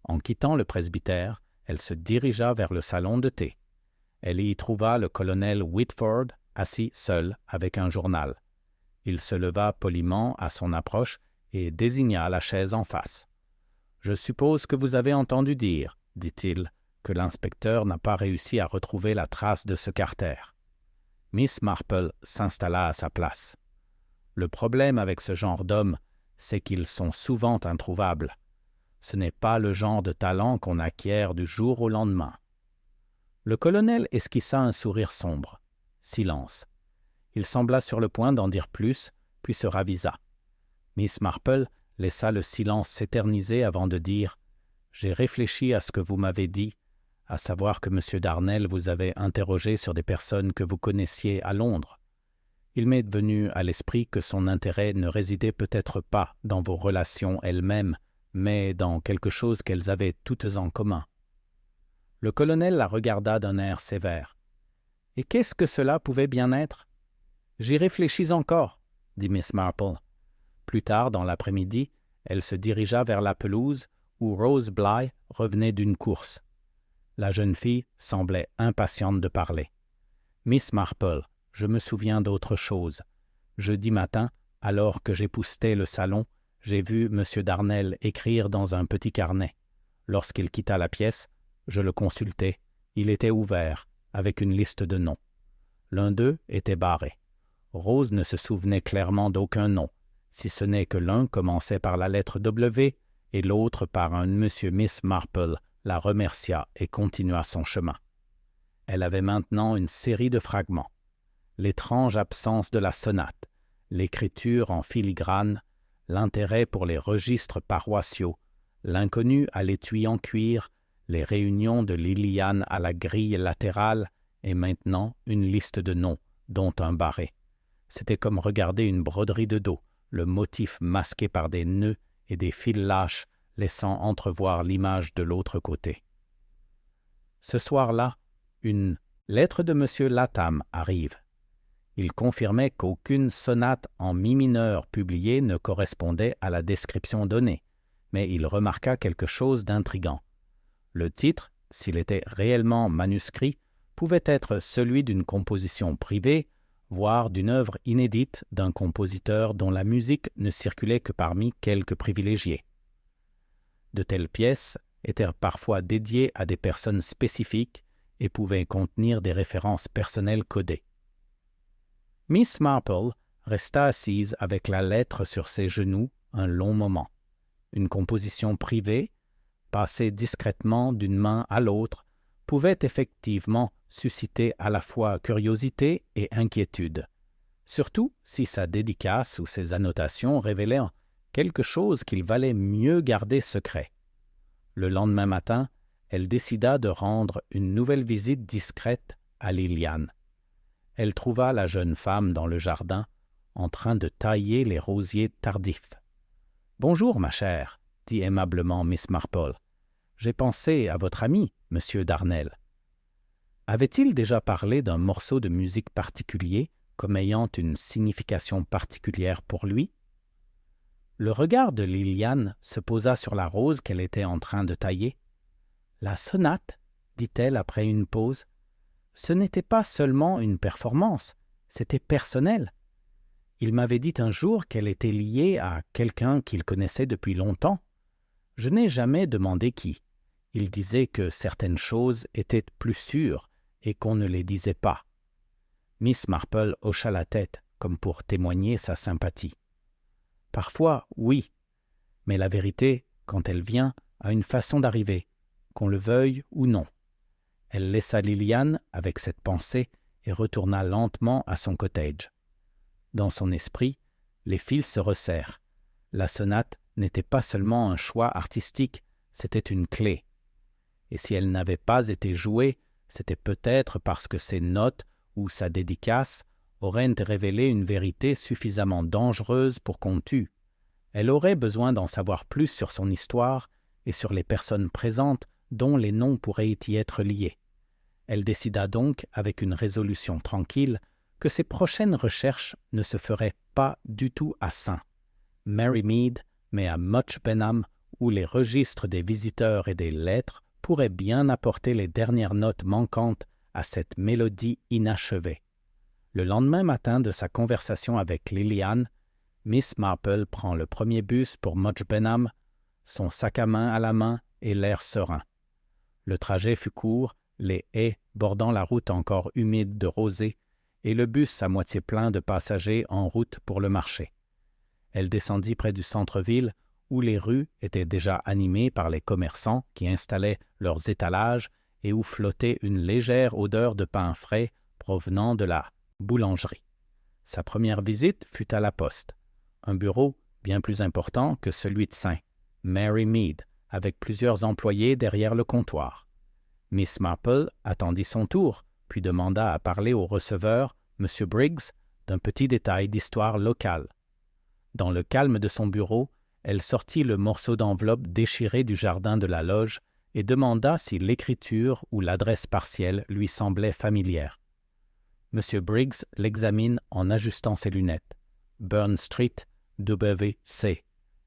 En quittant le presbytère, elle se dirigea vers le salon de thé. Elle y trouva le colonel Whitford assis seul avec un journal. Il se leva poliment à son approche et désigna la chaise en face. « Je suppose que vous avez entendu dire, dit-il, que l'inspecteur n'a pas réussi à retrouver la trace de ce Carter. » Miss Marple s'installa à sa place. « Le problème avec ce genre d'hommes, c'est qu'ils sont souvent introuvables. Ce n'est pas le genre de talent qu'on acquiert du jour au lendemain. » Le colonel esquissa un sourire sombre. Silence. Il sembla sur le point d'en dire plus, puis se ravisa. Miss Marple laissa le silence s'éterniser avant de dire « J'ai réfléchi à ce que vous m'avez dit, à savoir que M. Darnell vous avait interrogé sur des personnes que vous connaissiez à Londres. Il m'est venu à l'esprit que son intérêt ne résidait peut-être pas dans vos relations elles-mêmes, mais dans quelque chose qu'elles avaient toutes en commun. » Le colonel la regarda d'un air sévère. « Et qu'est-ce que cela pouvait bien être? »« J'y réfléchis encore, » dit Miss Marple. Plus tard dans l'après-midi, elle se dirigea vers la pelouse où Rose Bly revenait d'une course. La jeune fille semblait impatiente de parler. « Miss Marple, je me souviens d'autre chose. Jeudi matin, alors que j'époussetais le salon, j'ai vu M. Darnell écrire dans un petit carnet. Lorsqu'il quitta la pièce, je le consultai. Il était ouvert, avec une liste de noms. L'un d'eux était barré. Rose ne se souvenait clairement d'aucun nom, si ce n'est que l'un commençait par la lettre W et l'autre par un Monsieur Miss Marple la remercia et continua son chemin. Elle avait maintenant une série de fragments. L'étrange absence de la sonate, l'écriture en filigrane, l'intérêt pour les registres paroissiaux, l'inconnu à l'étui en cuir, les réunions de Liliane à la grille latérale et maintenant une liste de noms, dont un barré. C'était comme regarder une broderie de dos, le motif masqué par des nœuds et des fils lâches laissant entrevoir l'image de l'autre côté. Ce soir-là, une lettre de M. Latham arrive. Il confirmait qu'aucune sonate en mi mineur publiée ne correspondait à la description donnée, mais il remarqua quelque chose d'intrigant. Le titre, s'il était réellement manuscrit, pouvait être celui d'une composition privée, voire d'une œuvre inédite d'un compositeur dont la musique ne circulait que parmi quelques privilégiés. De telles pièces étaient parfois dédiées à des personnes spécifiques et pouvaient contenir des références personnelles codées. Miss Marple resta assise avec la lettre sur ses genoux un long moment. Une composition privée, passée discrètement d'une main à l'autre, pouvait effectivement susciter à la fois curiosité et inquiétude, surtout si sa dédicace ou ses annotations révélaient quelque chose qu'il valait mieux garder secret. Le lendemain matin, elle décida de rendre une nouvelle visite discrète à Liliane. Elle trouva la jeune femme dans le jardin, en train de tailler les rosiers tardifs. « Bonjour, ma chère, » dit aimablement Miss Marple. « J'ai pensé à votre ami, Monsieur Darnel. » Avait-il déjà parlé d'un morceau de musique particulier comme ayant une signification particulière pour lui? Le regard de Liliane se posa sur la rose qu'elle était en train de tailler. « La sonate, » dit-elle après une pause, « ce n'était pas seulement une performance, c'était personnel. Il m'avait dit un jour qu'elle était liée à quelqu'un qu'il connaissait depuis longtemps. Je n'ai jamais demandé qui. Il disait que certaines choses étaient plus sûres et qu'on ne les disait pas. » Miss Marple hocha la tête comme pour témoigner sa sympathie. « Parfois, oui, mais la vérité, quand elle vient, a une façon d'arriver, qu'on le veuille ou non. » Elle laissa Liliane avec cette pensée et retourna lentement à son cottage. Dans son esprit, les fils se resserrent. La sonate n'était pas seulement un choix artistique, c'était une clé. Et si elle n'avait pas été jouée, c'était peut-être parce que ses notes ou sa dédicace auraient révélé une vérité suffisamment dangereuse pour qu'on tue. Elle aurait besoin d'en savoir plus sur son histoire et sur les personnes présentes dont les noms pourraient y être liés. Elle décida donc, avec une résolution tranquille, que ses prochaines recherches ne se feraient pas du tout à St. Mary Mead, mais à Much Benham, où les registres des visiteurs et des lettres pourraient bien apporter les dernières notes manquantes à cette mélodie inachevée. Le lendemain matin de sa conversation avec Liliane, Miss Marple prend le premier bus pour Much Benham, son sac à main à la main et l'air serein. Le trajet fut court, les haies bordant la route encore humide de rosée, et le bus à moitié plein de passagers en route pour le marché. Elle descendit près du centre-ville, où les rues étaient déjà animées par les commerçants qui installaient leurs étalages et où flottait une légère odeur de pain frais provenant de la boulangerie. Sa première visite fut à la poste, un bureau bien plus important que celui de St. Mary Mead, avec plusieurs employés derrière le comptoir. Miss Marple attendit son tour, puis demanda à parler au receveur, M. Briggs, d'un petit détail d'histoire locale. Dans le calme de son bureau, elle sortit le morceau d'enveloppe déchiré du jardin de la loge et demanda si l'écriture ou l'adresse partielle lui semblait familière. M. Briggs l'examine en ajustant ses lunettes. Burn Street, W.C.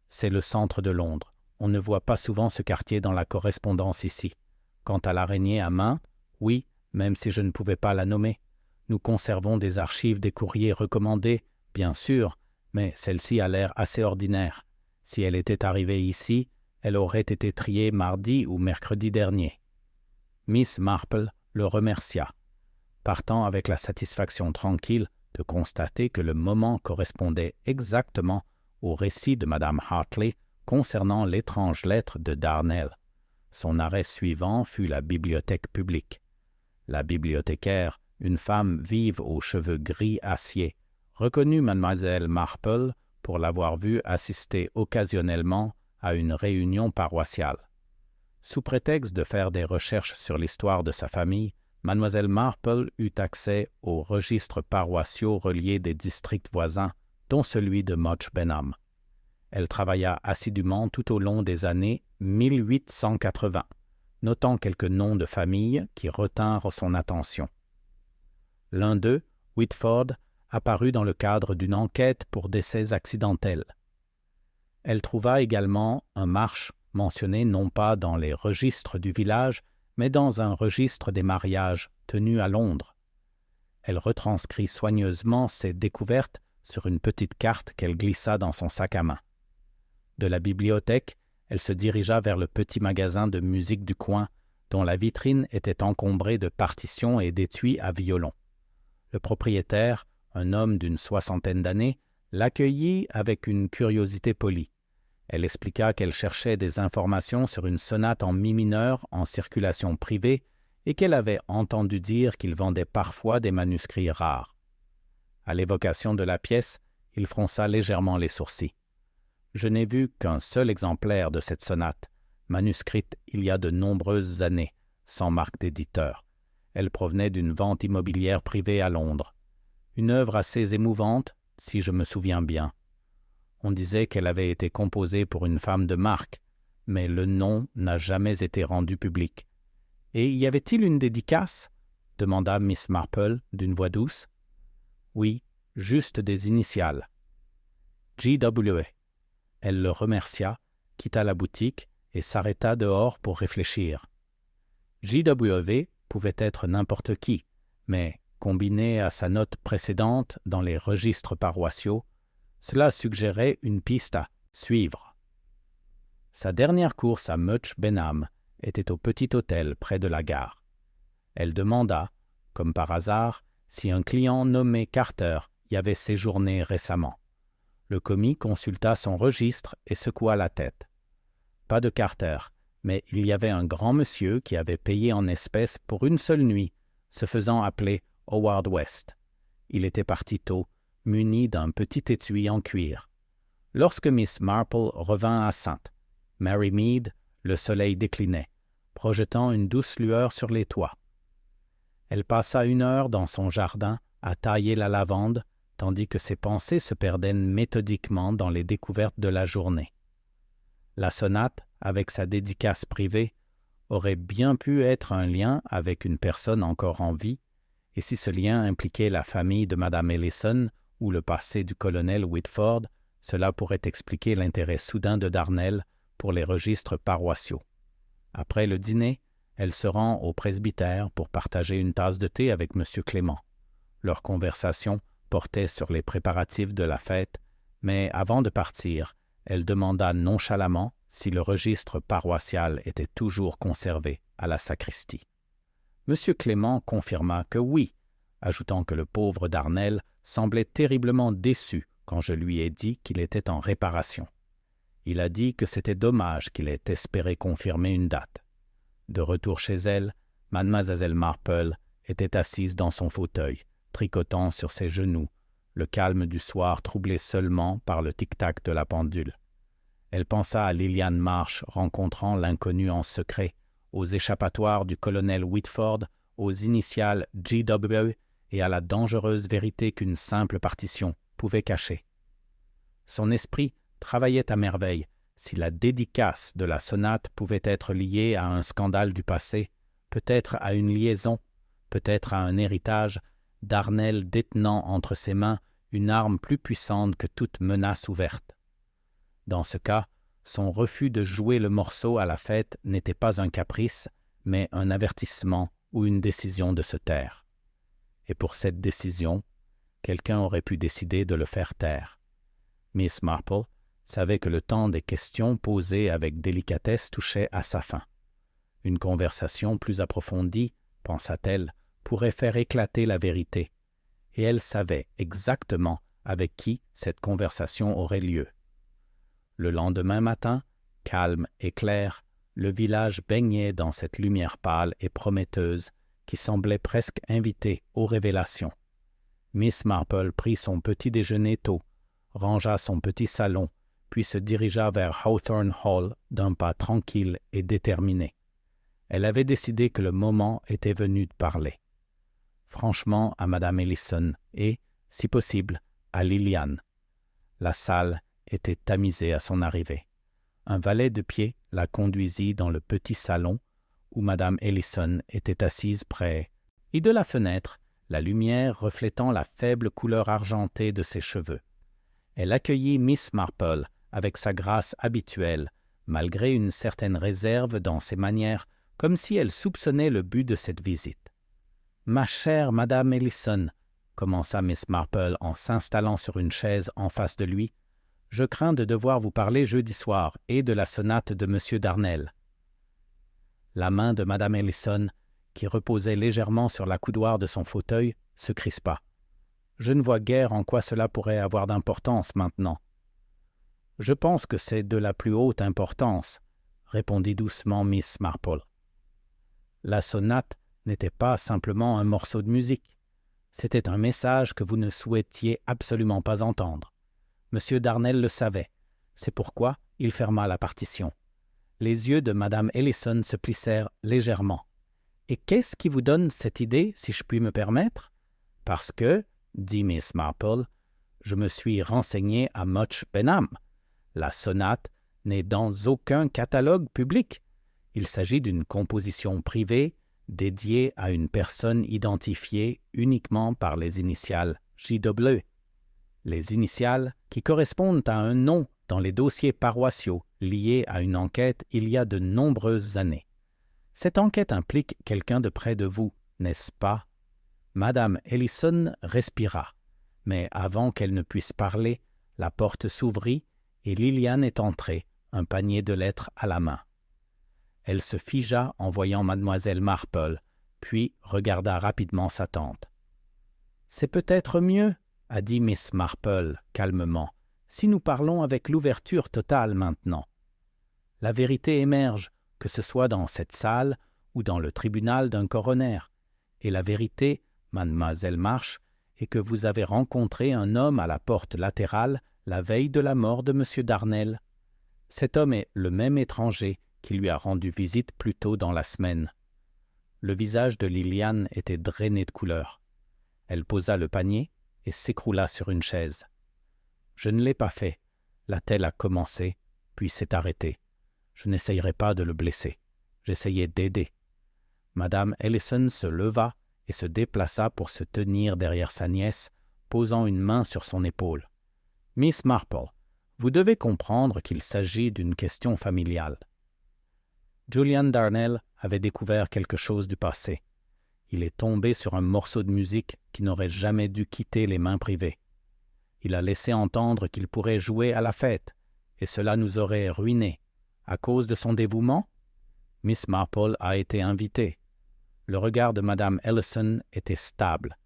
C'est le centre de Londres. On ne voit pas souvent ce quartier dans la correspondance ici. Quant à l'araignée à main, oui, même si je ne pouvais pas la nommer. Nous conservons des archives des courriers recommandés, bien sûr, mais celle-ci a l'air assez ordinaire. Si elle était arrivée ici, elle aurait été triée mardi ou mercredi dernier. Miss Marple le remercia, partant avec la satisfaction tranquille de constater que le moment correspondait exactement au récit de Madame Hartley concernant l'étrange lettre de Darnel. Son arrêt suivant fut la bibliothèque publique. La bibliothécaire, une femme vive aux cheveux gris acier, reconnut Mademoiselle Marple pour l'avoir vue assister occasionnellement à une réunion paroissiale. Sous prétexte de faire des recherches sur l'histoire de sa famille, Mademoiselle Marple eut accès aux registres paroissiaux reliés des districts voisins, dont celui de Much Benham. Elle travailla assidûment tout au long des années 1880, notant quelques noms de famille qui retinrent son attention. L'un d'eux, Whitford, apparut dans le cadre d'une enquête pour décès accidentels. Elle trouva également un Marsh mentionné non pas dans les registres du village, mais dans un registre des mariages tenu à Londres. Elle retranscrit soigneusement ses découvertes sur une petite carte qu'elle glissa dans son sac à main. De la bibliothèque, elle se dirigea vers le petit magasin de musique du coin, dont la vitrine était encombrée de partitions et d'étuis à violon. Le propriétaire, un homme d'une 60aine d'années, l'accueillit avec une curiosité polie. Elle expliqua qu'elle cherchait des informations sur une sonate en mi mineur en circulation privée et qu'elle avait entendu dire qu'il vendait parfois des manuscrits rares. À l'évocation de la pièce, il fronça légèrement les sourcils. Je n'ai vu qu'un seul exemplaire de cette sonate, manuscrite il y a de nombreuses années, sans marque d'éditeur. Elle provenait d'une vente immobilière privée à Londres. Une œuvre assez émouvante, si je me souviens bien. On disait qu'elle avait été composée pour une femme de marque, mais le nom n'a jamais été rendu public. « Et y avait-il une dédicace ?» demanda Miss Marple d'une voix douce. « Oui, juste des initiales. J.W. » Elle le remercia, quitta la boutique et s'arrêta dehors pour réfléchir. J.W. pouvait être n'importe qui, mais, combiné à sa note précédente dans les registres paroissiaux, cela suggérait une piste à suivre. Sa dernière course à Much Benham était au petit hôtel près de la gare. Elle demanda, comme par hasard, si un client nommé Carter y avait séjourné récemment. Le commis consulta son registre et secoua la tête. Pas de Carter, mais il y avait un grand monsieur qui avait payé en espèces pour une seule nuit, se faisant appeler Howard West. Il était parti tôt, muni d'un petit étui en cuir. Lorsque Miss Marple revint à Sainte, Mary Mead, le soleil déclinait, projetant une douce lueur sur les toits. Elle passa 1 heure dans son jardin à tailler la lavande, tandis que ses pensées se perdaient méthodiquement dans les découvertes de la journée. La sonate, avec sa dédicace privée, aurait bien pu être un lien avec une personne encore en vie, et si ce lien impliquait la famille de Madame Ellison ou le passé du colonel Whitford, cela pourrait expliquer l'intérêt soudain de Darnell pour les registres paroissiaux. Après le dîner, elle se rend au presbytère pour partager une tasse de thé avec M. Clément. Leur conversation portait sur les préparatifs de la fête, mais avant de partir, elle demanda nonchalamment si le registre paroissial était toujours conservé à la sacristie. M. Clément confirma que oui, ajoutant que le pauvre Darnell semblait terriblement déçu quand je lui ai dit qu'il était en réparation. Il a dit que c'était dommage qu'il ait espéré confirmer une date. De retour chez elle, Mademoiselle Marple était assise dans son fauteuil, tricotant sur ses genoux, le calme du soir troublé seulement par le tic-tac de la pendule. Elle pensa à Liliane Marsh rencontrant l'inconnu en secret, aux échappatoires du colonel Whitford, aux initiales J.W. et à la dangereuse vérité qu'une simple partition pouvait cacher. Son esprit travaillait à merveille. Si la dédicace de la sonate pouvait être liée à un scandale du passé, peut-être à une liaison, peut-être à un héritage, Darnell détenant entre ses mains une arme plus puissante que toute menace ouverte. Dans ce cas, son refus de jouer le morceau à la fête n'était pas un caprice, mais un avertissement ou une décision de se taire. Et pour cette décision, quelqu'un aurait pu décider de le faire taire. Miss Marple savait que le temps des questions posées avec délicatesse touchait à sa fin. Une conversation plus approfondie, pensa-t-elle, pourrait faire éclater la vérité, et elle savait exactement avec qui cette conversation aurait lieu. Le lendemain matin, calme et clair, le village baignait dans cette lumière pâle et prometteuse qui semblait presque inviter aux révélations. Miss Marple prit son petit déjeuner tôt, rangea son petit salon, puis se dirigea vers Hawthorne Hall d'un pas tranquille et déterminé. Elle avait décidé que le moment était venu de parler. Franchement à Madame Ellison et, si possible, à Liliane. La salle était tamisée à son arrivée. Un valet de pied la conduisit dans le petit salon où Madame Ellison était assise près, et de la fenêtre, la lumière reflétant la faible couleur argentée de ses cheveux. Elle accueillit Miss Marple avec sa grâce habituelle, malgré une certaine réserve dans ses manières, comme si elle soupçonnait le but de cette visite. « Ma chère Madame Ellison, » commença Miss Marple en s'installant sur une chaise en face de lui, « je crains de devoir vous parler jeudi soir et de la sonate de M. Darnell. » La main de Madame Ellison, qui reposait légèrement sur la coudoir de son fauteuil, se crispa. « Je ne vois guère en quoi cela pourrait avoir d'importance maintenant. »« Je pense que c'est de la plus haute importance, » répondit doucement Miss Marple. La sonate n'était pas simplement un morceau de musique. C'était un message que vous ne souhaitiez absolument pas entendre. M. Darnell le savait. C'est pourquoi il ferma la partition. Les yeux de Madame Ellison se plissèrent légèrement. « Et qu'est-ce qui vous donne cette idée, si je puis me permettre? » « Parce que, dit Miss Marple, je me suis renseigné à Much Benham. La sonate n'est dans aucun catalogue public. Il s'agit d'une composition privée dédiée à une personne identifiée uniquement par les initiales JW. Les initiales qui correspondent à un nom dans les dossiers paroissiaux liés à une enquête il y a de nombreuses années. Cette enquête implique quelqu'un de près de vous, n'est-ce pas? Madame Ellison respira, mais avant qu'elle ne puisse parler, la porte s'ouvrit et Liliane est entrée, un panier de lettres à la main. Elle se figea en voyant mademoiselle Marple, puis regarda rapidement sa tante. « C'est peut-être mieux, » a dit Miss Marple calmement, « si nous parlons avec l'ouverture totale maintenant. La vérité émerge, que ce soit dans cette salle ou dans le tribunal d'un coroner, et la vérité, mademoiselle March, est que vous avez rencontré un homme à la porte latérale la veille de la mort de M. Darnell. Cet homme est le même étranger qui lui a rendu visite plus tôt dans la semaine. » Le visage de Liliane était drainé de couleur. Elle posa le panier et s'écroula sur une chaise. « Je ne l'ai pas fait, » l'a-t-elle a commencé, puis s'est arrêtée. « Je n'essayerai pas de le blesser. J'essayais d'aider. » Madame Ellison se leva et se déplaça pour se tenir derrière sa nièce, posant une main sur son épaule. « Miss Marple, vous devez comprendre qu'il s'agit d'une question familiale. » Julian Darnell avait découvert quelque chose du passé. Il est tombé sur un morceau de musique qui n'aurait jamais dû quitter les mains privées. Il a laissé entendre qu'il pourrait jouer à la fête, et cela nous aurait ruinés. À cause de son dévouement, Miss Marple a été invitée. Le regard de Madame Ellison était stable,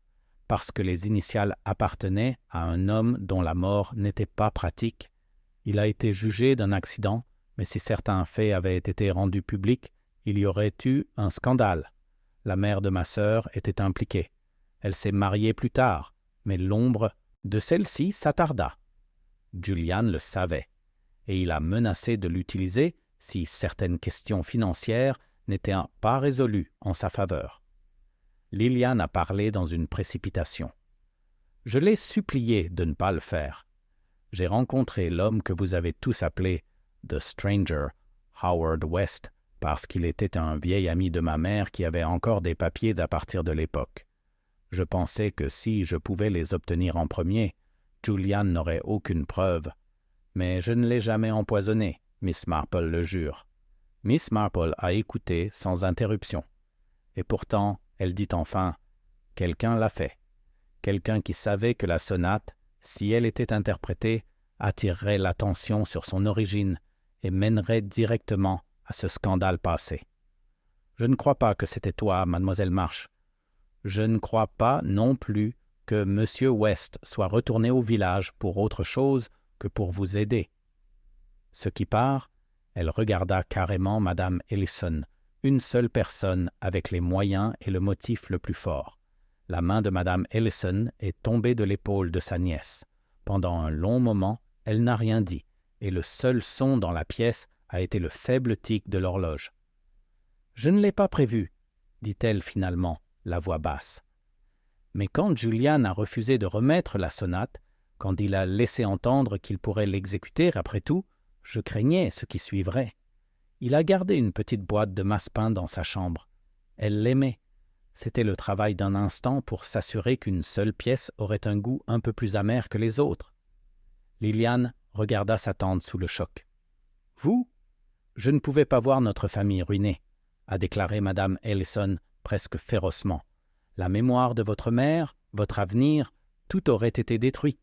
parce que les initiales appartenaient à un homme dont la mort n'était pas pratique. Il a été jugé d'un accident, mais si certains faits avaient été rendus publics, il y aurait eu un scandale. La mère de ma sœur était impliquée. Elle s'est mariée plus tard, mais l'ombre de celle-ci s'attarda. Julian le savait, et il a menacé de l'utiliser si certaines questions financières n'étaient pas résolues en sa faveur. Liliane a parlé dans une précipitation. Je l'ai supplié de ne pas le faire. J'ai rencontré l'homme que vous avez tous appelé « The Stranger », Howard West, parce qu'il était un vieil ami de ma mère qui avait encore des papiers d'à partir de l'époque. Je pensais que si je pouvais les obtenir en premier, Julian n'aurait aucune preuve. Mais je ne l'ai jamais empoisonné, Miss Marple le jure. Miss Marple a écouté sans interruption. Et pourtant, elle dit enfin, « Quelqu'un l'a fait. Quelqu'un qui savait que la sonate, si elle était interprétée, attirerait l'attention sur son origine et mènerait directement à ce scandale passé. Je ne crois pas que c'était toi, mademoiselle March. Je ne crois pas non plus que M. West soit retourné au village pour autre chose que pour vous aider. » Ce qui part, elle regarda carrément Madame Ellison, une seule personne avec les moyens et le motif le plus fort. La main de Madame Ellison est tombée de l'épaule de sa nièce. Pendant un long moment, elle n'a rien dit, et le seul son dans la pièce a été le faible tic de l'horloge. « Je ne l'ai pas prévu, » dit-elle finalement, la voix basse. Mais quand Julian a refusé de remettre la sonate, quand il a laissé entendre qu'il pourrait l'exécuter après tout, je craignais ce qui suivrait. Il a gardé une petite boîte de massepain dans sa chambre. Elle l'aimait. C'était le travail d'un instant pour s'assurer qu'une seule pièce aurait un goût un peu plus amer que les autres. Liliane regarda sa tante sous le choc. « Vous? Je ne pouvais pas voir notre famille ruinée, » a déclaré Madame Ellison presque férocement. « La mémoire de votre mère, votre avenir, tout aurait été détruit. »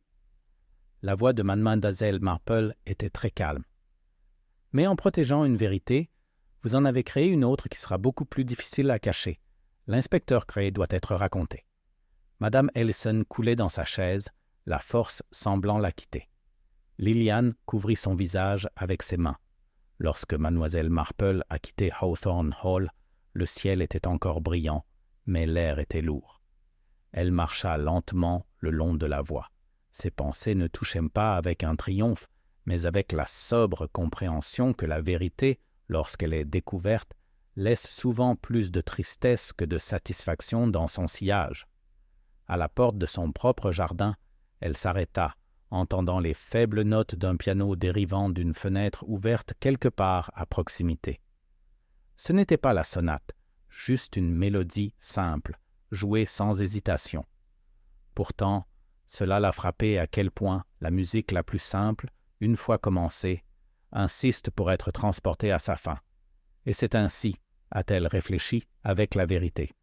La voix de mademoiselle Marple était très calme. « Mais en protégeant une vérité, vous en avez créé une autre qui sera beaucoup plus difficile à cacher. L'inspecteur Gray doit être raconté. » Madame Ellison coulait dans sa chaise, la force semblant la quitter. Liliane couvrit son visage avec ses mains. Lorsque mademoiselle Marple a quitté Hawthorne Hall, le ciel était encore brillant, mais l'air était lourd. Elle marcha lentement le long de la voie. Ses pensées ne touchaient pas avec un triomphe, mais avec la sobre compréhension que la vérité, lorsqu'elle est découverte, laisse souvent plus de tristesse que de satisfaction dans son sillage. À la porte de son propre jardin, elle s'arrêta, entendant les faibles notes d'un piano dérivant d'une fenêtre ouverte quelque part à proximité. Ce n'était pas la sonate, juste une mélodie simple, jouée sans hésitation. Pourtant, cela l'a frappé à quel point la musique la plus simple, une fois commencée, insiste pour être transportée à sa fin. Et c'est ainsi, a-t-elle réfléchi, avec la vérité.